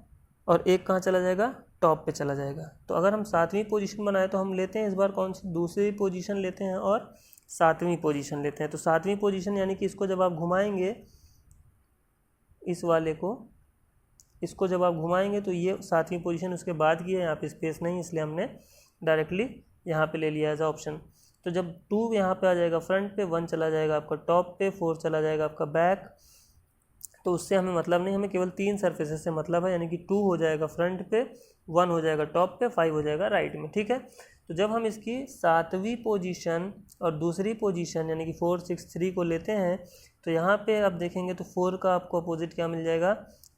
और 1 कहाँ चला जाएगा, टॉप पे चला जाएगा। तो अगर हम 7वीं पोजीशन बनाए तो हम लेते हैं इस बार कौन सी, दूसरी पोजीशन लेते हैं और 7वीं पोजीशन लेते हैं। तो 7वीं पोजीशन यानी कि इसको जब आप घुमाएंगे, इस वाले को, इसको जब आप घुमाएंगे तो ये 7वीं पोजीशन उसके बाद की है, यहाँ पे स्पेस नहीं, इसलिए हमने डायरेक्टली यहाँ पे ले लिया एज ऑप्शन। तो जब 2 यहाँ पे आ जाएगा फ्रंट पे, 1 चला जाएगा आपका टॉप पे, 4 चला जाएगा आपका बैक, तो उससे हमें मतलब नहीं, हमें केवल 3 सरफेसेस से मतलब है, यानी कि 2 हो जाएगा फ्रंट पे, 1 हो जाएगा टॉप पे, 5 हो जाएगा राइट में। ठीक है, तो जब हम इसकी 7वीं पोजीशन और दूसरी पोजीशन यानी कि 4 6 3 को लेते हैं तो यहाँ पे आप देखेंगे तो 4 का आपको अपोजिट क्या मिल जाएगा,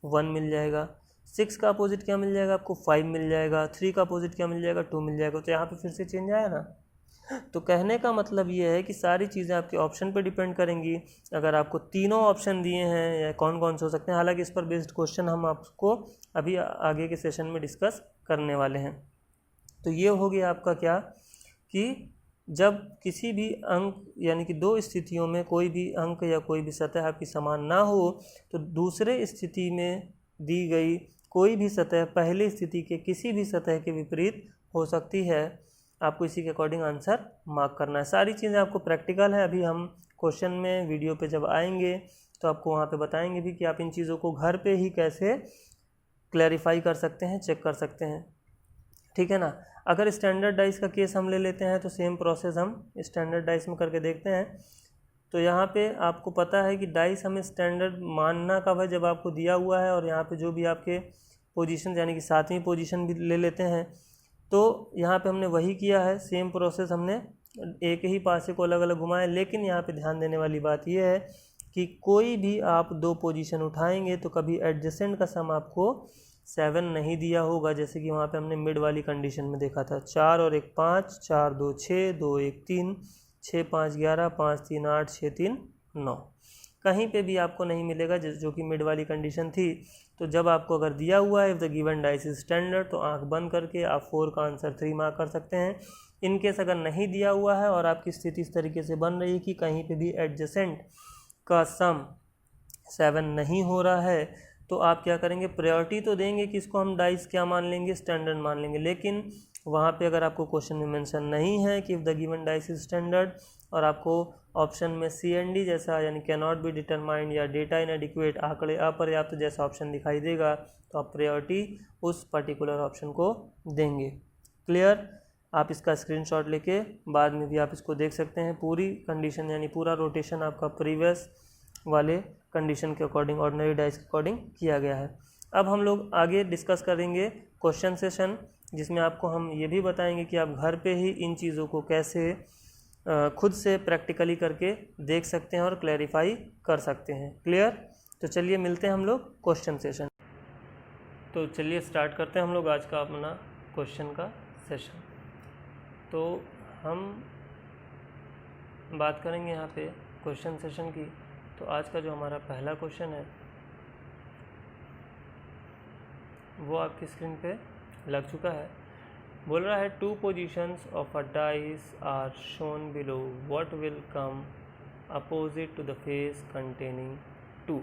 1 मिल जाएगा। 6 का अपोजिट क्या मिल जाएगा आपको, 5 मिल जाएगा। 3 का अपोजिट क्या मिल जाएगा, 2 मिल जाएगा। तो यहाँ पे फिर से चेंज आया ना। तो कहने का मतलब ये है कि सारी चीज़ें आपके ऑप्शन पे डिपेंड करेंगी। अगर आपको तीनों ऑप्शन दिए हैं या कौन कौन से हो सकते हैं, हालांकि इस पर बेस्ड क्वेश्चन हम आपको अभी आगे के सेशन में डिस्कस करने वाले हैं। तो ये हो गया आपका क्या कि जब किसी भी अंक यानी कि दो स्थितियों में कोई भी अंक या कोई भी सतह आपकी समान ना हो तो दूसरे स्थिति में दी गई कोई भी सतह पहली स्थिति के किसी भी सतह के विपरीत हो सकती है। आपको इसी के अकॉर्डिंग आंसर मार्क करना है। सारी चीज़ें आपको प्रैक्टिकल है, अभी हम क्वेश्चन में वीडियो पे जब आएंगे तो आपको वहाँ पे बताएंगे भी कि आप इन चीज़ों को घर पे ही कैसे क्लैरिफाई कर सकते हैं, चेक कर सकते हैं। ठीक है ना। अगर स्टैंडर्ड डाइस का केस हम ले लेते हैं तो सेम प्रोसेस हम स्टैंडर्ड डाइस में करके देखते हैं। तो यहाँ पे आपको पता है कि डाइस हमें स्टैंडर्ड मानना कब है, जब आपको दिया हुआ है और यहाँ पे जो भी आपके पोजीशन यानी कि 7वीं पोजीशन भी ले लेते हैं। तो यहाँ पे हमने वही किया है, सेम प्रोसेस, हमने एक ही पासे को अलग अलग घुमाया। लेकिन यहाँ पे ध्यान देने वाली बात यह है कि कोई भी आप दो पोजीशन उठाएंगे तो कभी एडजेसेंट का सम आपको 7 नहीं दिया होगा, जैसे कि वहाँ पे हमने मिड वाली कंडीशन में देखा था। 4 और 1 5, 4 2 6, 2 1 3, 6 5 11, 5 3 8, 6 3 9। कहीं पे भी आपको नहीं मिलेगा जो कि मिड वाली कंडीशन थी। तो जब आपको अगर दिया हुआ है if the given dice is standard तो आंख बंद करके आप 4 का आंसर 3 मार्क कर सकते हैं। इनकेस अगर नहीं दिया हुआ है और आपकी स्थिति इस तरीके से बन रही है कि कहीं पे भी एडजेसेंट का सम 7 नहीं हो रहा है तो आप क्या करेंगे, प्रायोरिटी तो देंगे कि इसको हम डाइस क्या मान लेंगे, स्टैंडर्ड मान लेंगे। लेकिन वहाँ पे अगर आपको क्वेश्चन में मेंशन नहीं है कि if the given dice is standard और आपको ऑप्शन में CND जैसा यानी कैन नॉट बी डिटरमाइंड या डेटा इनएडिक्वेट, आंकड़े अपर्याप्त जैसा ऑप्शन दिखाई देगा तो आप प्रायोरिटी उस पर्टिकुलर ऑप्शन को देंगे। क्लियर। आप इसका स्क्रीनशॉट लेके बाद में भी आप इसको देख सकते हैं। पूरी कंडीशन यानी पूरा रोटेशन आपका प्रीवियस वाले कंडीशन के अकॉर्डिंग, ऑर्डिनरी डाइस के अकॉर्डिंग किया गया है। अब हम लोग आगे डिस्कस करेंगे क्वेश्चन सेशन, जिसमें आपको हम ये भी बताएंगे कि आप घर पे ही इन चीज़ों को कैसे खुद से प्रैक्टिकली करके देख सकते हैं और क्लैरिफाई कर सकते हैं। क्लियर? तो चलिए मिलते हैं हम लोग क्वेश्चन सेशन। तो चलिए स्टार्ट करते हैं हम लोग आज का अपना क्वेश्चन का सेशन। तो हम बात करेंगे यहाँ पे क्वेश्चन सेशन की। तो आज का जो हमारा पहला क्वेश्चन है वो आपकी स्क्रीन पे लग चुका है। बोल रहा है 2 positions of a dice are shown below, what will come opposite to the face containing 2।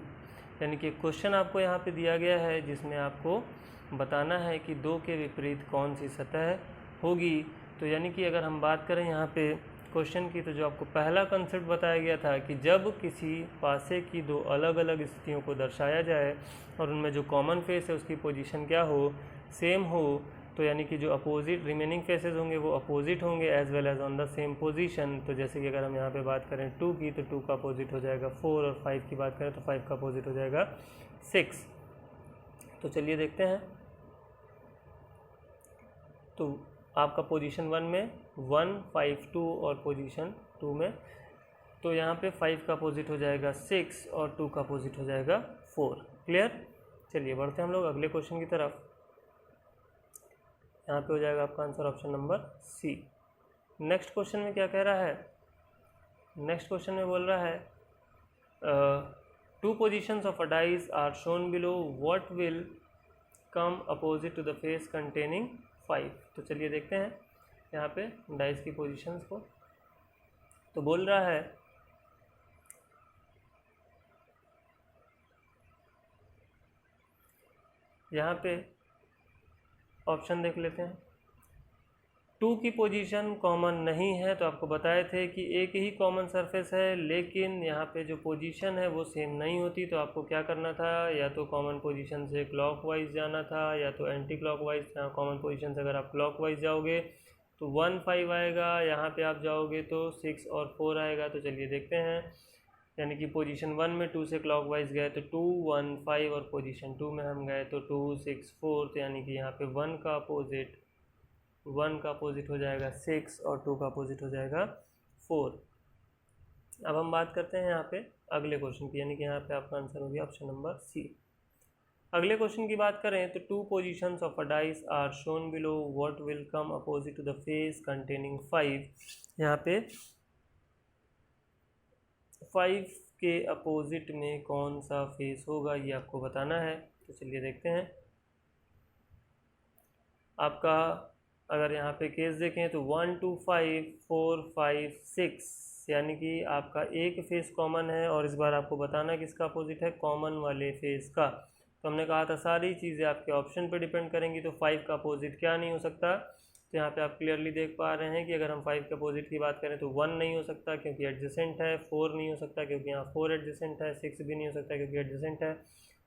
यानी कि क्वेश्चन आपको यहाँ पे दिया गया है जिसमें आपको बताना है कि 2 के विपरीत कौन सी सतह होगी। तो यानी कि अगर हम बात करें यहाँ पे क्वेश्चन की, तो जो आपको पहला कंसेप्ट बताया गया था कि जब किसी पासे की 2 अलग अलग स्थितियों को दर्शाया जाए और उनमें जो कॉमन फेस है उसकी पोजीशन क्या हो, सेम हो, तो यानी कि जो अपोजिट रिमेनिंग फेसेस होंगे वो अपोजिट होंगे as well as on the same position. तो जैसे कि अगर हम यहाँ पे बात करें 2 की, तो 2 का अपोजिट हो जाएगा 4, और 5 की बात करें तो 5 का अपोजिट हो जाएगा 6। तो चलिए देखते हैं। तो आपका पोजीशन 1 में 1, 5, 2 और पोजीशन 2 में, तो यहाँ पे 5 का अपोजिट हो जाएगा 6 और 2 का अपोजिट हो जाएगा 4। क्लियर? चलिए बढ़ते हैं हम लोग अगले क्वेश्चन की तरफ। यहाँ पे हो जाएगा आपका answer option number C. Next question में क्या कह रहा है? नेक्स्ट क्वेश्चन में बोल रहा है 2 positions of a dice are shown below, what will come opposite to the face containing 5। तो चलिए देखते हैं यहाँ पे डाइस की पोजीशंस को। तो बोल रहा है यहाँ पे ऑप्शन देख लेते हैं। 2 की पोजीशन कॉमन नहीं है, तो आपको बताए थे कि एक ही कॉमन सरफेस है, लेकिन यहाँ पे जो पोजीशन है वो सेम नहीं होती। तो आपको क्या करना था, या तो कॉमन पोजीशन से क्लॉकवाइज जाना था या तो एंटी क्लॉकवाइज। यहाँ कॉमन पोजीशन से अगर आप क्लॉकवाइज जाओगे तो 1, 5 आएगा, यहाँ पे आप जाओगे तो 6 और 4 आएगा। तो चलिए देखते हैं। यानी कि पोजीशन 1 में 2 से क्लॉकवाइज गए तो 2, 1, 5, और पोजीशन 2 में हम गए तो 2, 6, 4। तो यानी कि यहाँ पे 1 का अपोजिट हो जाएगा 6 और 2 का अपोजिट हो जाएगा 4। अब हम बात करते हैं यहाँ पे अगले क्वेश्चन की, यानी कि यहाँ पे आपका आंसर हो गया ऑप्शन नंबर सी। अगले क्वेश्चन की बात करें तो 2 positions of a dice are shown below, what will come opposite to the face containing 5। यहाँ पे 5 के अपोजिट में कौन सा फेस होगा ये आपको बताना है। तो चलिए देखते हैं। आपका अगर यहाँ पे केस देखें तो 1, 2, 5, 4, 5, 6, यानी कि आपका एक फेस कॉमन है, और इस बार आपको बताना किसका अपोजिट है, कॉमन वाले फेस का। तो हमने कहा था सारी चीज़ें आपके ऑप्शन पे डिपेंड करेंगी। तो 5 का अपोजिट क्या नहीं हो सकता, तो यहाँ पे आप क्लियरली देख पा रहे हैं कि अगर हम 5 के अपोजिट की बात करें तो 1 नहीं हो सकता क्योंकि एडजेसेंट है, 4 नहीं हो सकता क्योंकि यहाँ 4 एडजेसेंट है, 6 भी नहीं हो सकता क्योंकि एडजेसेंट है।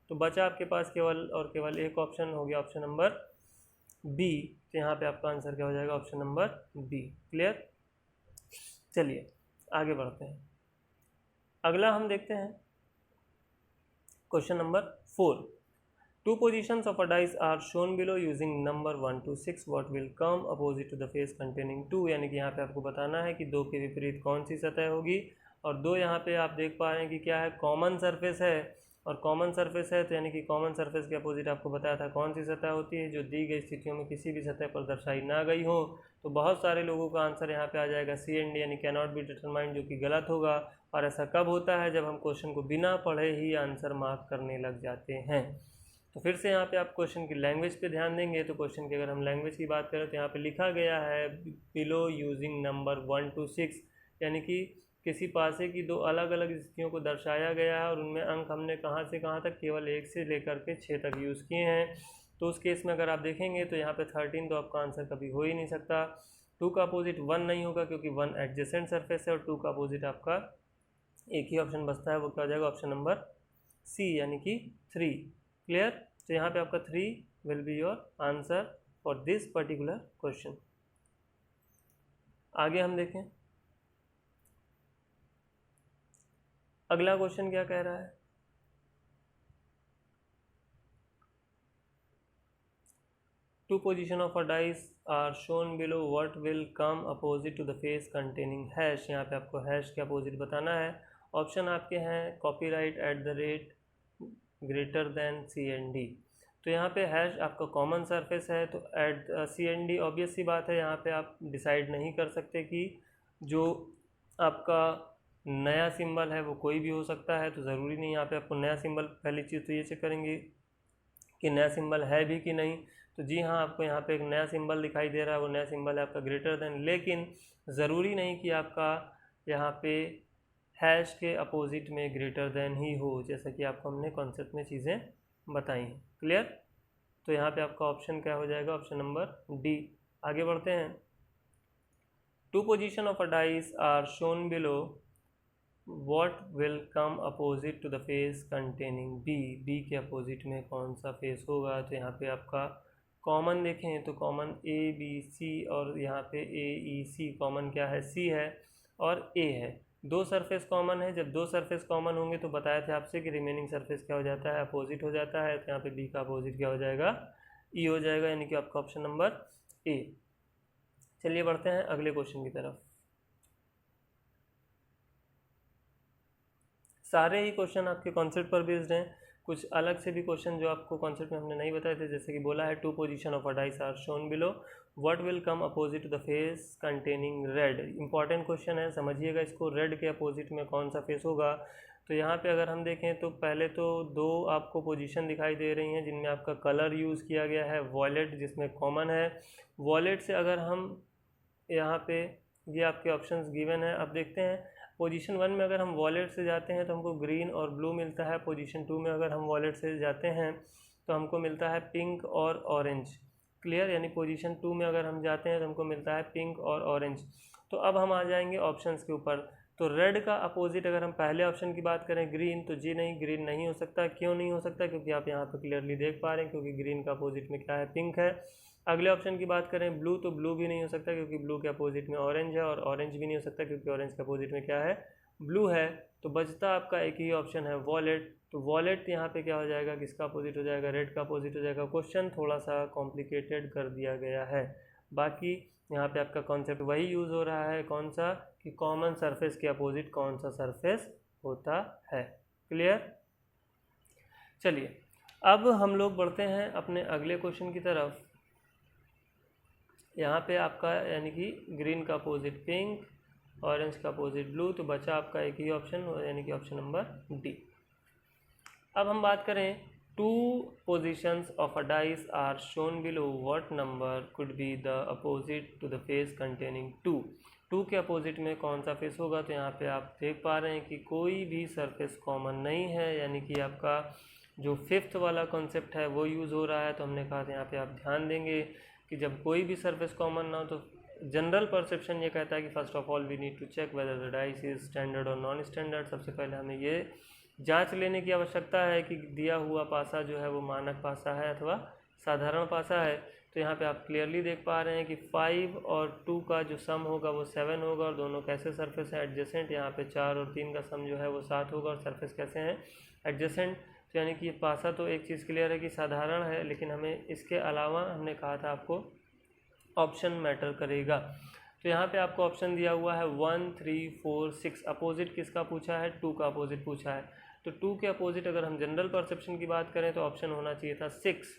तो बचा आपके पास केवल और केवल एक ऑप्शन, हो गया ऑप्शन नंबर बी। तो यहाँ पे आपका आंसर क्या हो जाएगा, ऑप्शन नंबर बी। क्लियर? चलिए आगे बढ़ते हैं। अगला हम देखते हैं question number 4। 2 positions of a dice are shown below using number 1 to 6, what will come opposite to the face containing 2। यानी कि यहाँ पे आपको बताना है कि 2 के विपरीत कौन सी सतह होगी, और 2 यहाँ पे आप देख पा रहे हैं कि क्या है, कॉमन सरफेस है। और कॉमन सरफेस है तो यानी कि कॉमन सरफेस के अपोजिट आपको बताया था कौन सी सतह होती है, जो दी गई स्थितियों में किसी भी सतह पर दर्शाई ना गई हो। तो बहुत सारे लोगों का आंसर यहाँ पे आ जाएगा सी एंड डी, यानी कैन नॉट बी डिटरमाइंड, जो कि गलत होगा। और ऐसा कब होता है, जब हम क्वेश्चन को बिना पढ़े ही आंसर मार्क करने लग जाते हैं। तो फिर से यहाँ पे आप क्वेश्चन की लैंग्वेज पे ध्यान देंगे। तो क्वेश्चन की अगर हम लैंग्वेज की बात करें तो यहाँ पे लिखा गया है बिलो यूजिंग नंबर 1 to 6, यानी कि किसी पासे की 2 अलग अलग स्थितियों को दर्शाया गया है, और उनमें अंक हमने कहाँ से कहाँ तक, केवल 1 से लेकर के 6 तक यूज़ किए हैं। तो उस केस में अगर आप देखेंगे तो यहाँ पे 13 तो आपका आंसर कभी हो ही नहीं सकता। 2 का अपोजिट 1 नहीं होगा क्योंकि 1 एडजेसेंट सरफेस है, और 2 का अपोजिट आपका एक ही ऑप्शन बचता है, वो क्या हो जाएगा, ऑप्शन नंबर सी, यानी कि 3। क्लियर? तो यहाँ पे आपका 3 will be your answer for this particular question. आगे हम देखें अगला क्वेश्चन क्या कह रहा है। Two position of a dice are shown below, what will come opposite to the face containing hash. यहाँ पे आपको हैश के अपोजिट बताना है। ऑप्शन आपके हैं कॉपीराइट @ ग्रेटर देन CND। तो यहाँ पे हैश आपका कॉमन सरफेस है, तो @CND ऑब्वियस सी बात है, यहाँ पे आप डिसाइड नहीं कर सकते कि जो आपका नया सिंबल है वो कोई भी हो सकता है, तो ज़रूरी नहीं यहाँ पे आपको नया सिंबल, पहली चीज़ तो ये चेक करेंगे कि नया सिंबल है भी कि नहीं। तो जी हाँ, आपको यहाँ पे एक नया सिंबल दिखाई दे रहा है, वो नया सिंबल है आपका ग्रेटर देन, लेकिन ज़रूरी नहीं कि आपका यहाँ पे हैश के अपोजिट में ग्रेटर देन ही हो, जैसा कि आपको हमने कॉन्सेप्ट में चीज़ें बताई हैं। क्लियर? तो यहाँ पे आपका ऑप्शन क्या हो जाएगा? Option number D. आगे बढ़ते हैं। Two position of a dice are shown below, what will come opposite to the face containing B. B के अपोजिट में कौन सा फेस होगा? तो यहाँ पे आपका कॉमन देखें तो कॉमन ABC और यहाँ पे AEC, कॉमन क्या है? C है और A है। दो सरफेस कॉमन है, जब दो सरफेस कॉमन होंगे तो बताया था आपसे कि रिमेनिंग सरफेस क्या हो जाता है? अपोजिट हो जाता है। तो यहाँ पे B का अपोजिट क्या हो जाएगा? E हो जाएगा, यानी कि आपका ऑप्शन नंबर A। चलिए बढ़ते हैं अगले क्वेश्चन की तरफ। सारे ही क्वेश्चन आपके कॉन्सेप्ट पर बेस्ड हैं, कुछ अलग से भी क्वेश्चन जो आपको कॉन्सेप्ट में हमने नहीं बताए थे, जैसे कि बोला है two position of a dice are shown below, what will come opposite to the face containing red. Important question है, समझिएगा इसको। रेड के अपोजिट में कौन सा फेस होगा? तो यहाँ पे अगर हम देखें तो पहले तो दो आपको पोजीशन दिखाई दे रही हैं जिनमें आपका कलर यूज़ किया गया है वॉयलेट, जिसमें कॉमन है। वॉयलेट से अगर हम यहाँ पे, ये आपके ऑप्शंस गिवन है, अब देखते हैं। पोजीशन 1 में अगर हम वॉलेट से जाते हैं तो हमको ग्रीन और ब्लू मिलता है। पोजीशन 2 में अगर हम वॉलेट से जाते हैं तो हमको मिलता है पिंक और ऑरेंज। क्लियर? यानी पोजीशन 2 में अगर हम जाते हैं तो हमको मिलता है पिंक और ऑरेंज। तो अब हम आ जाएंगे ऑप्शंस के ऊपर। तो रेड का अपोजिट अगर हम पहले ऑप्शन की बात करें ग्रीन, तो जी नहीं, ग्रीन नहीं हो सकता। क्यों नहीं हो सकता? क्योंकि आप यहाँ पर क्लियरली देख पा रहे हैं, क्योंकि ग्रीन का अपोजिट में क्या है? पिंक है। अगले ऑप्शन की बात करें ब्लू, तो ब्लू भी नहीं हो सकता क्योंकि ब्लू के अपोजिट में ऑरेंज है, और ऑरेंज भी नहीं हो सकता क्योंकि ऑरेंज के अपोजिट में क्या है? ब्लू है। तो बचता आपका एक ही ऑप्शन है वॉलेट। तो वॉलेट यहाँ पे क्या हो जाएगा? किसका अपोजिट हो जाएगा? रेड का अपोजिट हो जाएगा। क्वेश्चन थोड़ा सा कॉम्प्लिकेटेड कर दिया गया है, बाकी यहाँ पे आपका कॉन्सेप्ट वही यूज़ हो रहा है। कौन सा? कि कॉमन सरफेस के अपोजिट कौन सा सरफेस होता है। क्लियर? चलिए अब हम लोग बढ़ते हैं अपने अगले क्वेश्चन की तरफ। यहाँ पे आपका यानी कि ग्रीन का अपोजिट पिंक, ऑरेंज का अपोजिट ब्लू, तो बचा आपका एक ही ऑप्शन, यानी कि ऑप्शन नंबर डी। अब हम बात करें two positions of a dice are shown below, what number could be the opposite to the face containing 2। 2 के अपोजिट में कौन सा फेस होगा? तो यहाँ पे आप देख पा रहे हैं कि कोई भी सरफेस कॉमन नहीं है, यानी कि आपका जो फिफ्थ वाला कॉन्सेप्ट है वो यूज़ हो रहा है। तो हमने कहा था यहाँ पे आप ध्यान देंगे कि जब कोई भी सरफेस कॉमन ना हो तो जनरल परसेप्शन ये कहता है कि first of all we need to check whether the dice is standard और नॉन स्टैंडर्ड। सबसे पहले हमें ये जांच लेने की आवश्यकता है कि दिया हुआ पासा जो है वो मानक पासा है अथवा साधारण पासा है। तो यहाँ पे आप क्लियरली देख पा रहे हैं कि 5 और 2 का जो सम होगा वो 7 होगा, और दोनों कैसे सरफेस है? एडजेसेंट। यहाँ पे 4 और 3 का सम जो है वो 7 होगा, और सरफेस कैसे हैं? एडजेसेंट। तो यानी कि ये पासा तो एक चीज़ क्लियर है कि साधारण है, लेकिन हमें इसके अलावा हमने कहा था आपको ऑप्शन मैटर करेगा। तो यहाँ पे आपको ऑप्शन दिया हुआ है 1, 3, 4, 6। अपोजिट किसका पूछा है? 2 का अपोजिट पूछा है। तो 2 के अपोजिट अगर हम जनरल परसेप्शन की बात करें तो ऑप्शन होना चाहिए था 6,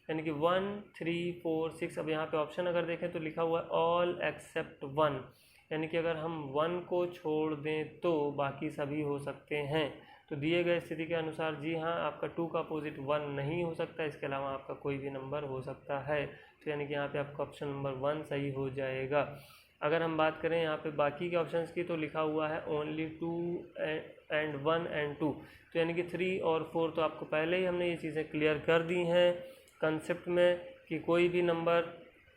यानी कि 1, 3, 4, 6। अब यहाँ पे ऑप्शन अगर देखें तो लिखा हुआ है ऑल एक्सेप्ट 1, यानी कि अगर हम 1 को छोड़ दें तो बाकी सभी हो सकते हैं। तो दिए गए स्थिति के अनुसार जी हाँ, आपका 2 का अपोजिट 1 नहीं हो सकता, इसके अलावा आपका कोई भी नंबर हो सकता है। तो यानी कि यहाँ पे आपका ऑप्शन नंबर 1 सही हो जाएगा। अगर हम बात करें यहाँ पे बाकी के ऑप्शंस की, तो लिखा हुआ है ओनली 2 and 1 and 2। तो यानी कि 3 और 4 तो आपको पहले ही हमने ये चीज़ें क्लियर कर दी हैं कंसेप्ट में कि कोई भी नंबर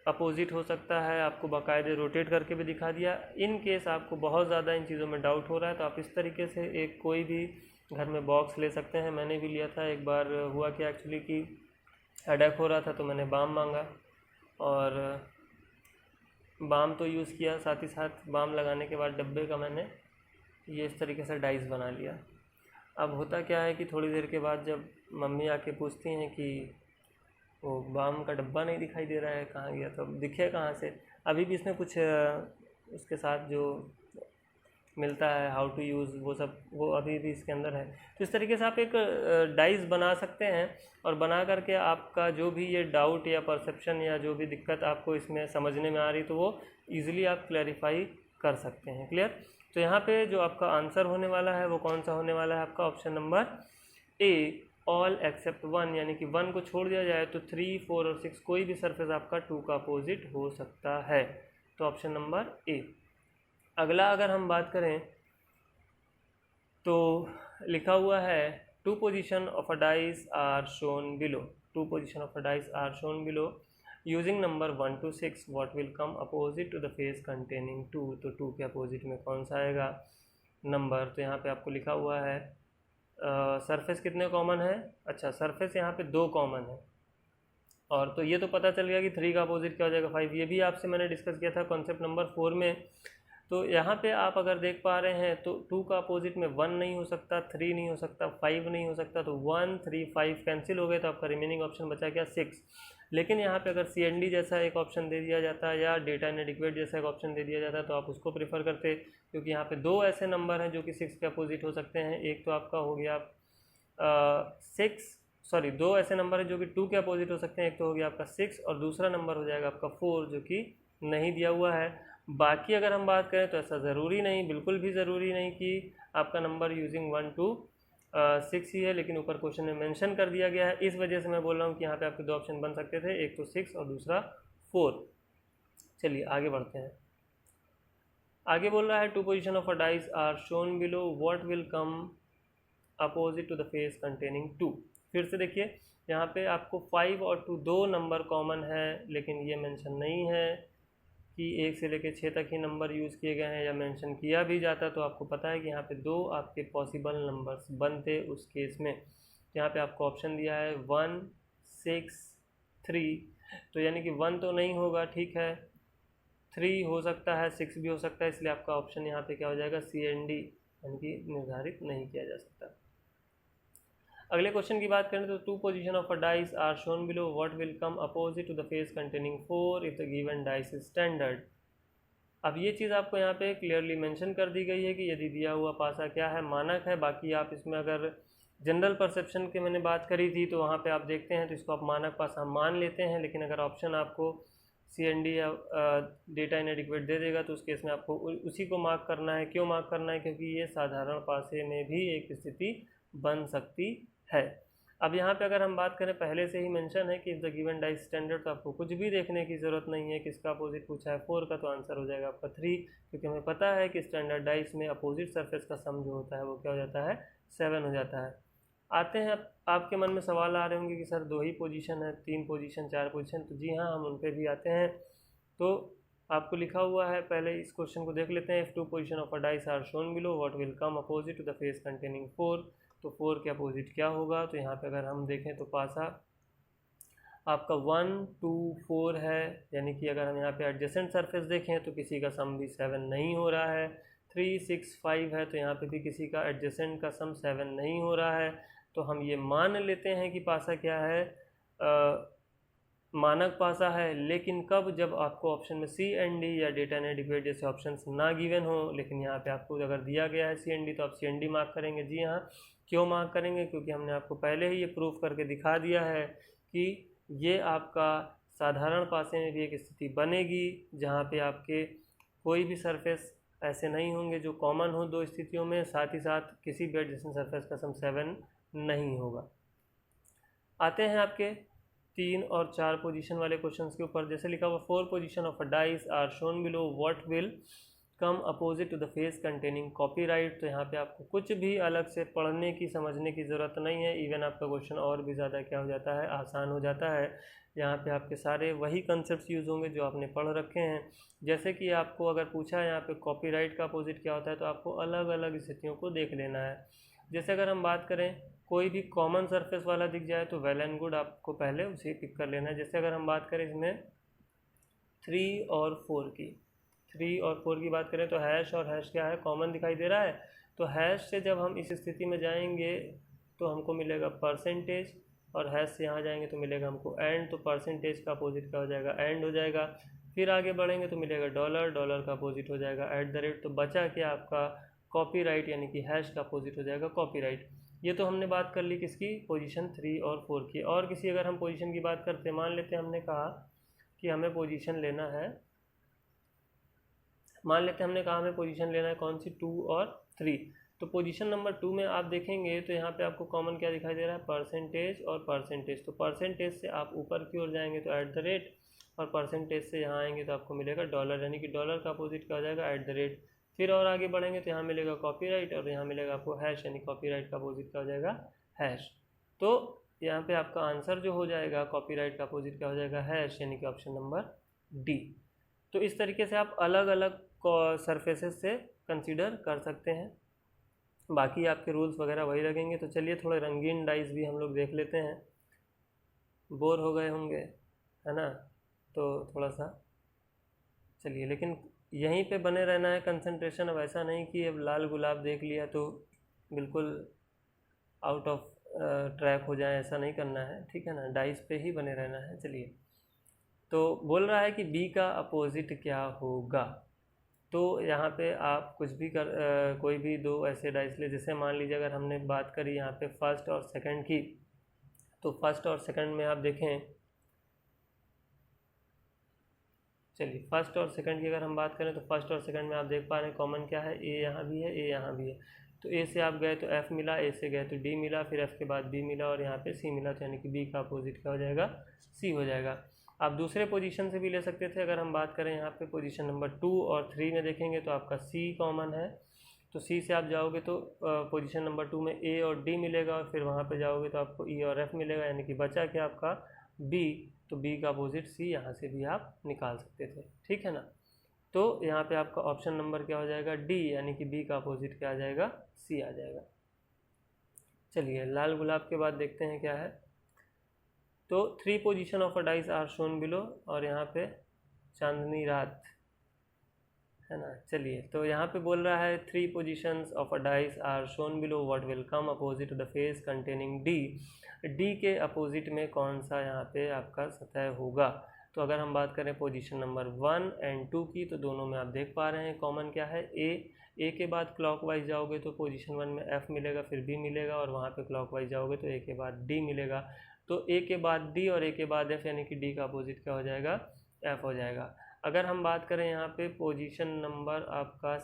अपोजिट हो सकता है। आपको बाकायदे रोटेट करके भी दिखा दिया। इन केस आपको बहुत ज़्यादा इन चीज़ों में डाउट हो रहा है तो आप इस तरीके से एक कोई भी घर में बॉक्स ले सकते हैं। मैंने भी लिया था एक बार। हुआ कि एक्चुअली कि हेडेक हो रहा था तो मैंने बाम मांगा, और बाम तो यूज़ किया, साथ ही साथ बाम लगाने के बाद डब्बे का मैंने ये इस तरीके से डाइस बना लिया। अब होता क्या है कि थोड़ी देर के बाद जब मम्मी आके पूछती हैं कि वो बाम का डब्बा नहीं दिखाई दे रहा है, कहाँ गया? तो अब दिखे कहाँ से? अभी भी इसमें कुछ उसके साथ जो मिलता है हाउ टू यूज़ वो सब, वो अभी भी इसके अंदर है। तो इस तरीके से आप एक डाइस बना सकते हैं और बना करके आपका जो भी ये डाउट या परसेप्शन या जो भी दिक्कत आपको इसमें समझने में आ रही तो वो ईजिली आप क्लैरिफाई कर सकते हैं। क्लियर? तो यहाँ पे जो आपका आंसर होने वाला है वो कौन सा होने वाला है? आपका option number A, all except 1, यानी कि 1 को छोड़ दिया जाए तो 3, 4 और 6 कोई भी सरफेस आपका 2 का अपोजिट हो सकता है। तो ऑप्शन नंबर ए। अगला अगर हम बात करें तो लिखा हुआ है two position of a dice are shown below, two position of a dice are shown below using number 1 to 6 what will come opposite to the face containing 2। तो 2 के अपोजिट में कौन सा आएगा नंबर? तो यहाँ पे आपको लिखा हुआ है सरफेस कितने कॉमन है? अच्छा, सरफेस यहाँ पे 2 कॉमन है, और तो ये तो पता चल गया कि 3 का अपोजिट क्या हो जाएगा 5। ये भी आपसे मैंने डिस्कस किया था कॉन्सेप्ट नंबर 4 में। तो यहाँ पे आप अगर देख पा रहे हैं तो 2 का अपोजिट में 1 नहीं हो सकता, 3 नहीं हो सकता, 5 नहीं हो सकता। तो 1, 3, 5 कैंसिल हो गए, तो आपका रिमेनिंग ऑप्शन बचा क्या? 6। लेकिन यहाँ पे अगर CND जैसा एक ऑप्शन दे दिया जाता है या डेटा इनएडिक्वेट जैसा एक ऑप्शन दे दिया जाता है तो आप उसको प्रीफर करते, क्योंकि यहाँ पे 2 ऐसे नंबर हैं जो कि 6 के अपोजिट हो सकते हैं। एक तो आपका हो गया 2 ऐसे नंबर है जो कि 2 के अपोजिट हो सकते हैं। एक तो हो गया आपका 6 और दूसरा नंबर हो जाएगा आपका 4 जो कि नहीं दिया हुआ है। बाकी अगर हम बात करें तो ऐसा ज़रूरी नहीं, बिल्कुल भी ज़रूरी नहीं कि आपका नंबर यूजिंग 1 to 6 ही है, लेकिन ऊपर क्वेश्चन में मेंशन कर दिया गया है। इस वजह से मैं बोल रहा हूँ कि यहाँ पे आपके 2 ऑप्शन बन सकते थे, एक तो 6 और दूसरा 4। चलिए आगे बढ़ते हैं। आगे बोल रहा है two position of a dice are shown below what will come opposite to the face containing 2। फिर से देखिए यहाँ पे आपको 5 और 2 दो नंबर कॉमन है, लेकिन ये मेंशन नहीं है कि 1 से लेकर 6 तक ही नंबर यूज़ किए गए हैं, या मेंशन किया भी जाता तो आपको पता है कि यहाँ पे 2 आपके पॉसिबल नंबर्स बनते उस केस में। यहाँ पे आपको ऑप्शन दिया है 1, 6, 3, तो यानी कि 1 तो नहीं होगा, ठीक है, 3 हो सकता है, 6 भी हो सकता है, इसलिए आपका ऑप्शन यहाँ पे क्या हो जाएगा? CND, यानी कि निर्धारित नहीं किया जा सकता। अगले क्वेश्चन की बात करें तो two position of a dice are shown below what will come opposite to the face containing 4 if the given dice is standard. अब ये चीज़ आपको यहाँ पे क्लियरली मेंशन कर दी गई है कि यदि दिया हुआ पासा क्या है? मानक है। बाकी आप इसमें अगर जनरल परसेप्शन की मैंने बात करी थी तो वहाँ पे आप देखते हैं तो इसको आप मानक पासा मान लेते हैं, लेकिन अगर ऑप्शन आपको CND या डेटा इनएडिक्वेट दे देगा तो उस केस में आपको उसी को मार्क करना है। क्यों मार्क करना है? क्योंकि ये साधारण पासे में भी एक स्थिति बन सकती है। अब यहाँ पे अगर हम बात करें, पहले से ही मेंशन है कि if the given dice standard, तो आपको कुछ भी देखने की ज़रूरत नहीं है। किसका अपोजिट पूछा है? 4 का, तो आंसर हो जाएगा आपका 3, क्योंकि हमें पता है कि स्टैंडर्ड डाइस में अपोजिट सरफेस का सम जो होता है वो क्या हो जाता है? 7 हो जाता है। आते हैं, आपके मन में सवाल आ रहे होंगे कि सर 2 ही पोजीशन है, 3 पोजीशन, 4 पोजीशन, तो जी हाँ, हम उन पर भी आते हैं। तो आपको लिखा हुआ है, पहले इस क्वेश्चन को देख लेते हैं। If two position of a dice are shown below what will come opposite to the face containing 4, तो 4 के अपोजिट क्या होगा? तो यहाँ पे अगर हम देखें तो पासा आपका 1, 2, 4 है, यानी कि अगर हम यहाँ पे एडजेसेंट सरफेस देखें तो किसी का सम भी 7 नहीं हो रहा है। 3, 6, 5 है, तो यहाँ पे भी किसी का एडजेसेंट का सम 7 नहीं हो रहा है। तो हम ये मान लेते हैं कि पासा क्या है? मानक पासा है। लेकिन कब? जब आपको ऑप्शन में CND या डेटा इनएडिक्वेट जैसे ऑप्शंस ना गिवन हो। लेकिन यहाँ पे आपको अगर दिया गया है CND तो आप CND मार्क करेंगे। जी हाँ, क्यों मार्क करेंगे? क्योंकि हमने आपको पहले ही ये प्रूफ करके दिखा दिया है कि ये आपका साधारण पासे में भी एक स्थिति बनेगी जहाँ पे आपके कोई भी सरफेस ऐसे नहीं होंगे जो कॉमन हो 2 स्थितियों में, साथ ही साथ किसी भी एडजेसेंट सरफेस का सम 7 नहीं होगा। आते हैं आपके 3 और 4 पोजीशन वाले क्वेश्चंस के ऊपर। जैसे लिखा हुआ 4 position of a dice are shown below what will come opposite to the face containing copyright. तो यहाँ पे आपको कुछ भी अलग से पढ़ने की समझने की ज़रूरत नहीं है। इवन आपका क्वेश्चन और भी ज़्यादा क्या हो जाता है? आसान हो जाता है। यहाँ पे आपके सारे वही कंसेप्ट यूज़ होंगे जो आपने पढ़ रखे हैं। जैसे कि आपको अगर पूछा है यहाँ पे कॉपीराइट का अपोजिट क्या होता है, तो आपको अलग अलग स्थितियों को देख लेना है। जैसे अगर हम बात करें, कोई भी कॉमन सरफेस वाला दिख जाए तो वेल एंड गुड, आपको पहले उसे पिक कर लेना है। जैसे अगर हम बात करें इसमें 3 और 4 की, 3 और 4 की बात करें तो हैश और हैश क्या है? कॉमन दिखाई दे रहा है। तो हैश से जब हम इस स्थिति में जाएंगे तो हमको मिलेगा परसेंटेज, और हैश से यहाँ जाएंगे तो मिलेगा हमको एंड, तो परसेंटेज का अपोजिट क्या हो जाएगा, एंड हो जाएगा। फिर आगे बढ़ेंगे तो मिलेगा डॉलर, डॉलर का अपोजिट हो जाएगा @ तो बचा क्या आपका कॉपीराइट, यानी कि हैश का अपोजिट हो जाएगा कॉपीराइट। ये तो हमने बात कर ली किसकी, पोजीशन 3 और 4 की। और किसी अगर हम पोजीशन की बात करते हैं, मान लेते हैं हमने कहा कि हमें पोजीशन लेना है, मान लेते हैं हमने कहा हमें पोजीशन लेना है कौन सी, 2 और 3। तो पोजीशन नंबर 2 में आप देखेंगे तो यहाँ पे आपको कॉमन क्या दिखाई दे रहा है, परसेंटेज और परसेंटेज। तो परसेंटेज से आप ऊपर की ओर जाएंगे तो @ और परसेंटेज से यहाँ आएंगे तो आपको मिलेगा डॉलर, यानी कि डॉलर का अपोजिट क्या हो जाएगा, @ फिर और आगे बढ़ेंगे तो यहाँ मिलेगा कॉपीराइट और यहाँ मिलेगा आपको हैश, यानी कॉपीराइट का अपोजिट क्या हो जाएगा, हैश। तो यहाँ पे आपका आंसर जो हो जाएगा कॉपीराइट का अपोजिट क्या हो जाएगा, हैश, यानी कि ऑप्शन नंबर डी। तो इस तरीके से आप अलग अलग सरफेसेस से कंसीडर कर सकते हैं। बाकी आपके रूल्स वगैरह वही लगेंगे। तो चलिए थोड़े रंगीन डाइस भी हम लोग देख लेते हैं। बोर हो गए होंगे, है ना, तो थोड़ा सा चलिए, लेकिन यहीं पे बने रहना है कंसंट्रेशन। अब ऐसा नहीं कि अब लाल गुलाब देख लिया तो बिल्कुल आउट ऑफ ट्रैक हो जाए, ऐसा नहीं करना है, ठीक है ना, डाइस पे ही बने रहना है। चलिए, तो बोल रहा है कि बी का अपोजिट क्या होगा। तो यहाँ पे आप कुछ भी कोई भी दो ऐसे डाइस ले, जैसे मान लीजिए अगर हमने बात करी यहाँ पे फर्स्ट और सेकंड की, तो फर्स्ट और सेकंड में आप देखें, चलिए फर्स्ट और सेकंड की अगर हम बात करें तो फर्स्ट और सेकंड में आप देख पा रहे हैं कॉमन क्या है, ए यहाँ भी है, ए यहाँ भी है। तो ए से आप गए तो एफ मिला, ए से गए तो डी मिला, फिर एफ के बाद बी मिला और यहाँ पे सी मिला, तो यानी कि बी का अपोजिट क्या हो जाएगा, सी हो जाएगा। आप दूसरे पोजीशन से भी ले सकते थे। अगर हम बात करें यहाँ पे पोजीशन नंबर 2 और 3 में देखेंगे तो आपका सी कॉमन है, तो सी से आप जाओगे तो पोजीशन नंबर 2 में ए और डी मिलेगा और फिर वहाँ पे जाओगे तो आपको ई और एफ मिलेगा, यानी कि बचा क्या आपका बी। तो बी का अपोजिट सी यहाँ से भी आप निकाल सकते थे, ठीक है ना। तो यहाँ पे आपका ऑप्शन नंबर क्या हो जाएगा, डी, यानी कि बी का अपोजिट क्या आ जाएगा, सी आ जाएगा। चलिए लाल गुलाब के बाद देखते हैं क्या है। तो 3 position of a dice are shown below, और यहाँ पे चांदनी रात, है ना। चलिए, तो यहाँ पे बोल रहा है 3 positions of a dice are shown below, what will come opposite to the face containing D. D के अपोजिट में कौन सा यहाँ पे आपका सतह होगा। तो अगर हम बात करें पोजीशन नंबर 1 एंड 2 की, तो दोनों में आप देख पा रहे हैं कॉमन क्या है, ए के बाद क्लॉकवाइज जाओगे तो पोजीशन 1 में एफ मिलेगा, फिर बी मिलेगा, और वहाँ पे क्लॉकवाइज जाओगे तो ए के बाद डी मिलेगा। तो ए के बाद डी और ए के बाद एफ, यानी कि डी का अपोजिट क्या हो जाएगा, एफ हो जाएगा। अगर हम बात करें यहाँ पे पोजीशन नंबर आपका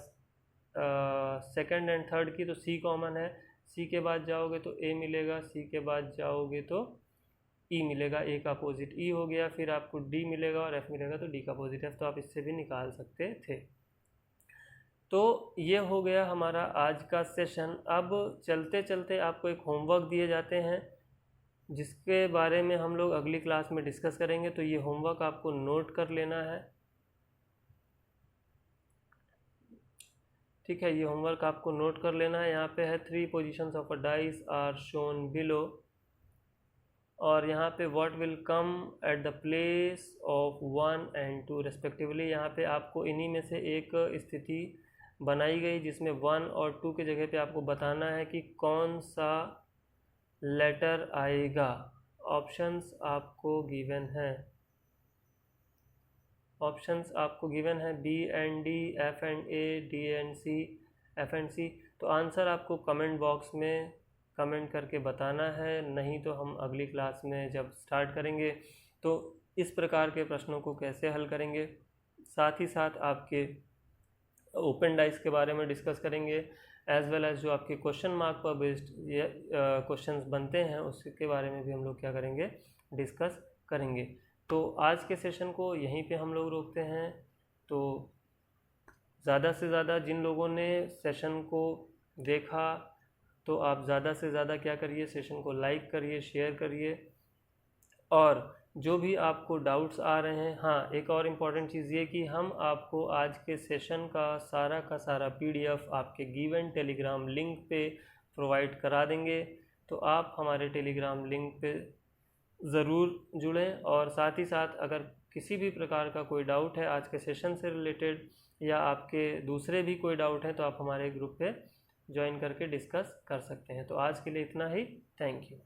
सेकंड एंड थर्ड की, तो सी कॉमन है, सी के बाद जाओगे तो ए मिलेगा, सी के बाद जाओगे तो ई मिलेगा, ए का अपोजिट ई हो गया, फिर आपको डी मिलेगा और एफ मिलेगा, तो डी का अपोजिट एफ। तो आप इससे भी निकाल सकते थे। तो ये हो गया हमारा आज का सेशन। अब चलते चलते आपको एक होमवर्क दिए जाते हैं जिसके बारे में हम लोग अगली क्लास में डिस्कस करेंगे। तो ये होमवर्क आपको नोट कर लेना है, ठीक है, ये होमवर्क आपको नोट कर लेना है। यहाँ पे है 3 positions of a dice are shown below, और यहाँ पे what will come at the place of 1 and 2 respectively. यहाँ पे आपको इन्हीं में से एक स्थिति बनाई गई जिसमें 1 और 2 के जगह पे आपको बताना है कि कौन सा लेटर आएगा। ऑप्शंस आपको गिवन है, ऑप्शंस आपको गिवन है B and D, F and A, D and C, F and C. तो आंसर आपको कमेंट बॉक्स में कमेंट करके बताना है, नहीं तो हम अगली क्लास में जब स्टार्ट करेंगे तो इस प्रकार के प्रश्नों को कैसे हल करेंगे, साथ ही साथ आपके ओपन डाइस के बारे में डिस्कस करेंगे, एज वेल एज जो आपके क्वेश्चन मार्क पर बेस्ड ये क्वेश्चन्स बनते हैं उसके बारे में भी हम लोग क्या करेंगे, डिस्कस करेंगे। तो आज के सेशन को यहीं पे हम लोग रोकते हैं। तो ज़्यादा से ज़्यादा जिन लोगों ने सेशन को देखा तो आप ज़्यादा से ज़्यादा क्या करिए, सेशन को लाइक करिए, शेयर करिए, और जो भी आपको डाउट्स आ रहे हैं, हाँ एक और इम्पॉर्टेंट चीज़ ये कि हम आपको आज के सेशन का सारा PDF आपके गिवन टेलीग्राम लिंक पे प्रोवाइड करा देंगे। तो आप हमारे टेलीग्राम लिंक पे ज़रूर जुड़ें, और साथ ही साथ अगर किसी भी प्रकार का कोई डाउट है आज के सेशन से रिलेटेड या आपके दूसरे भी कोई डाउट हैं तो आप हमारे ग्रुप पे ज्वाइन करके डिस्कस कर सकते हैं। तो आज के लिए इतना ही, थैंक यू।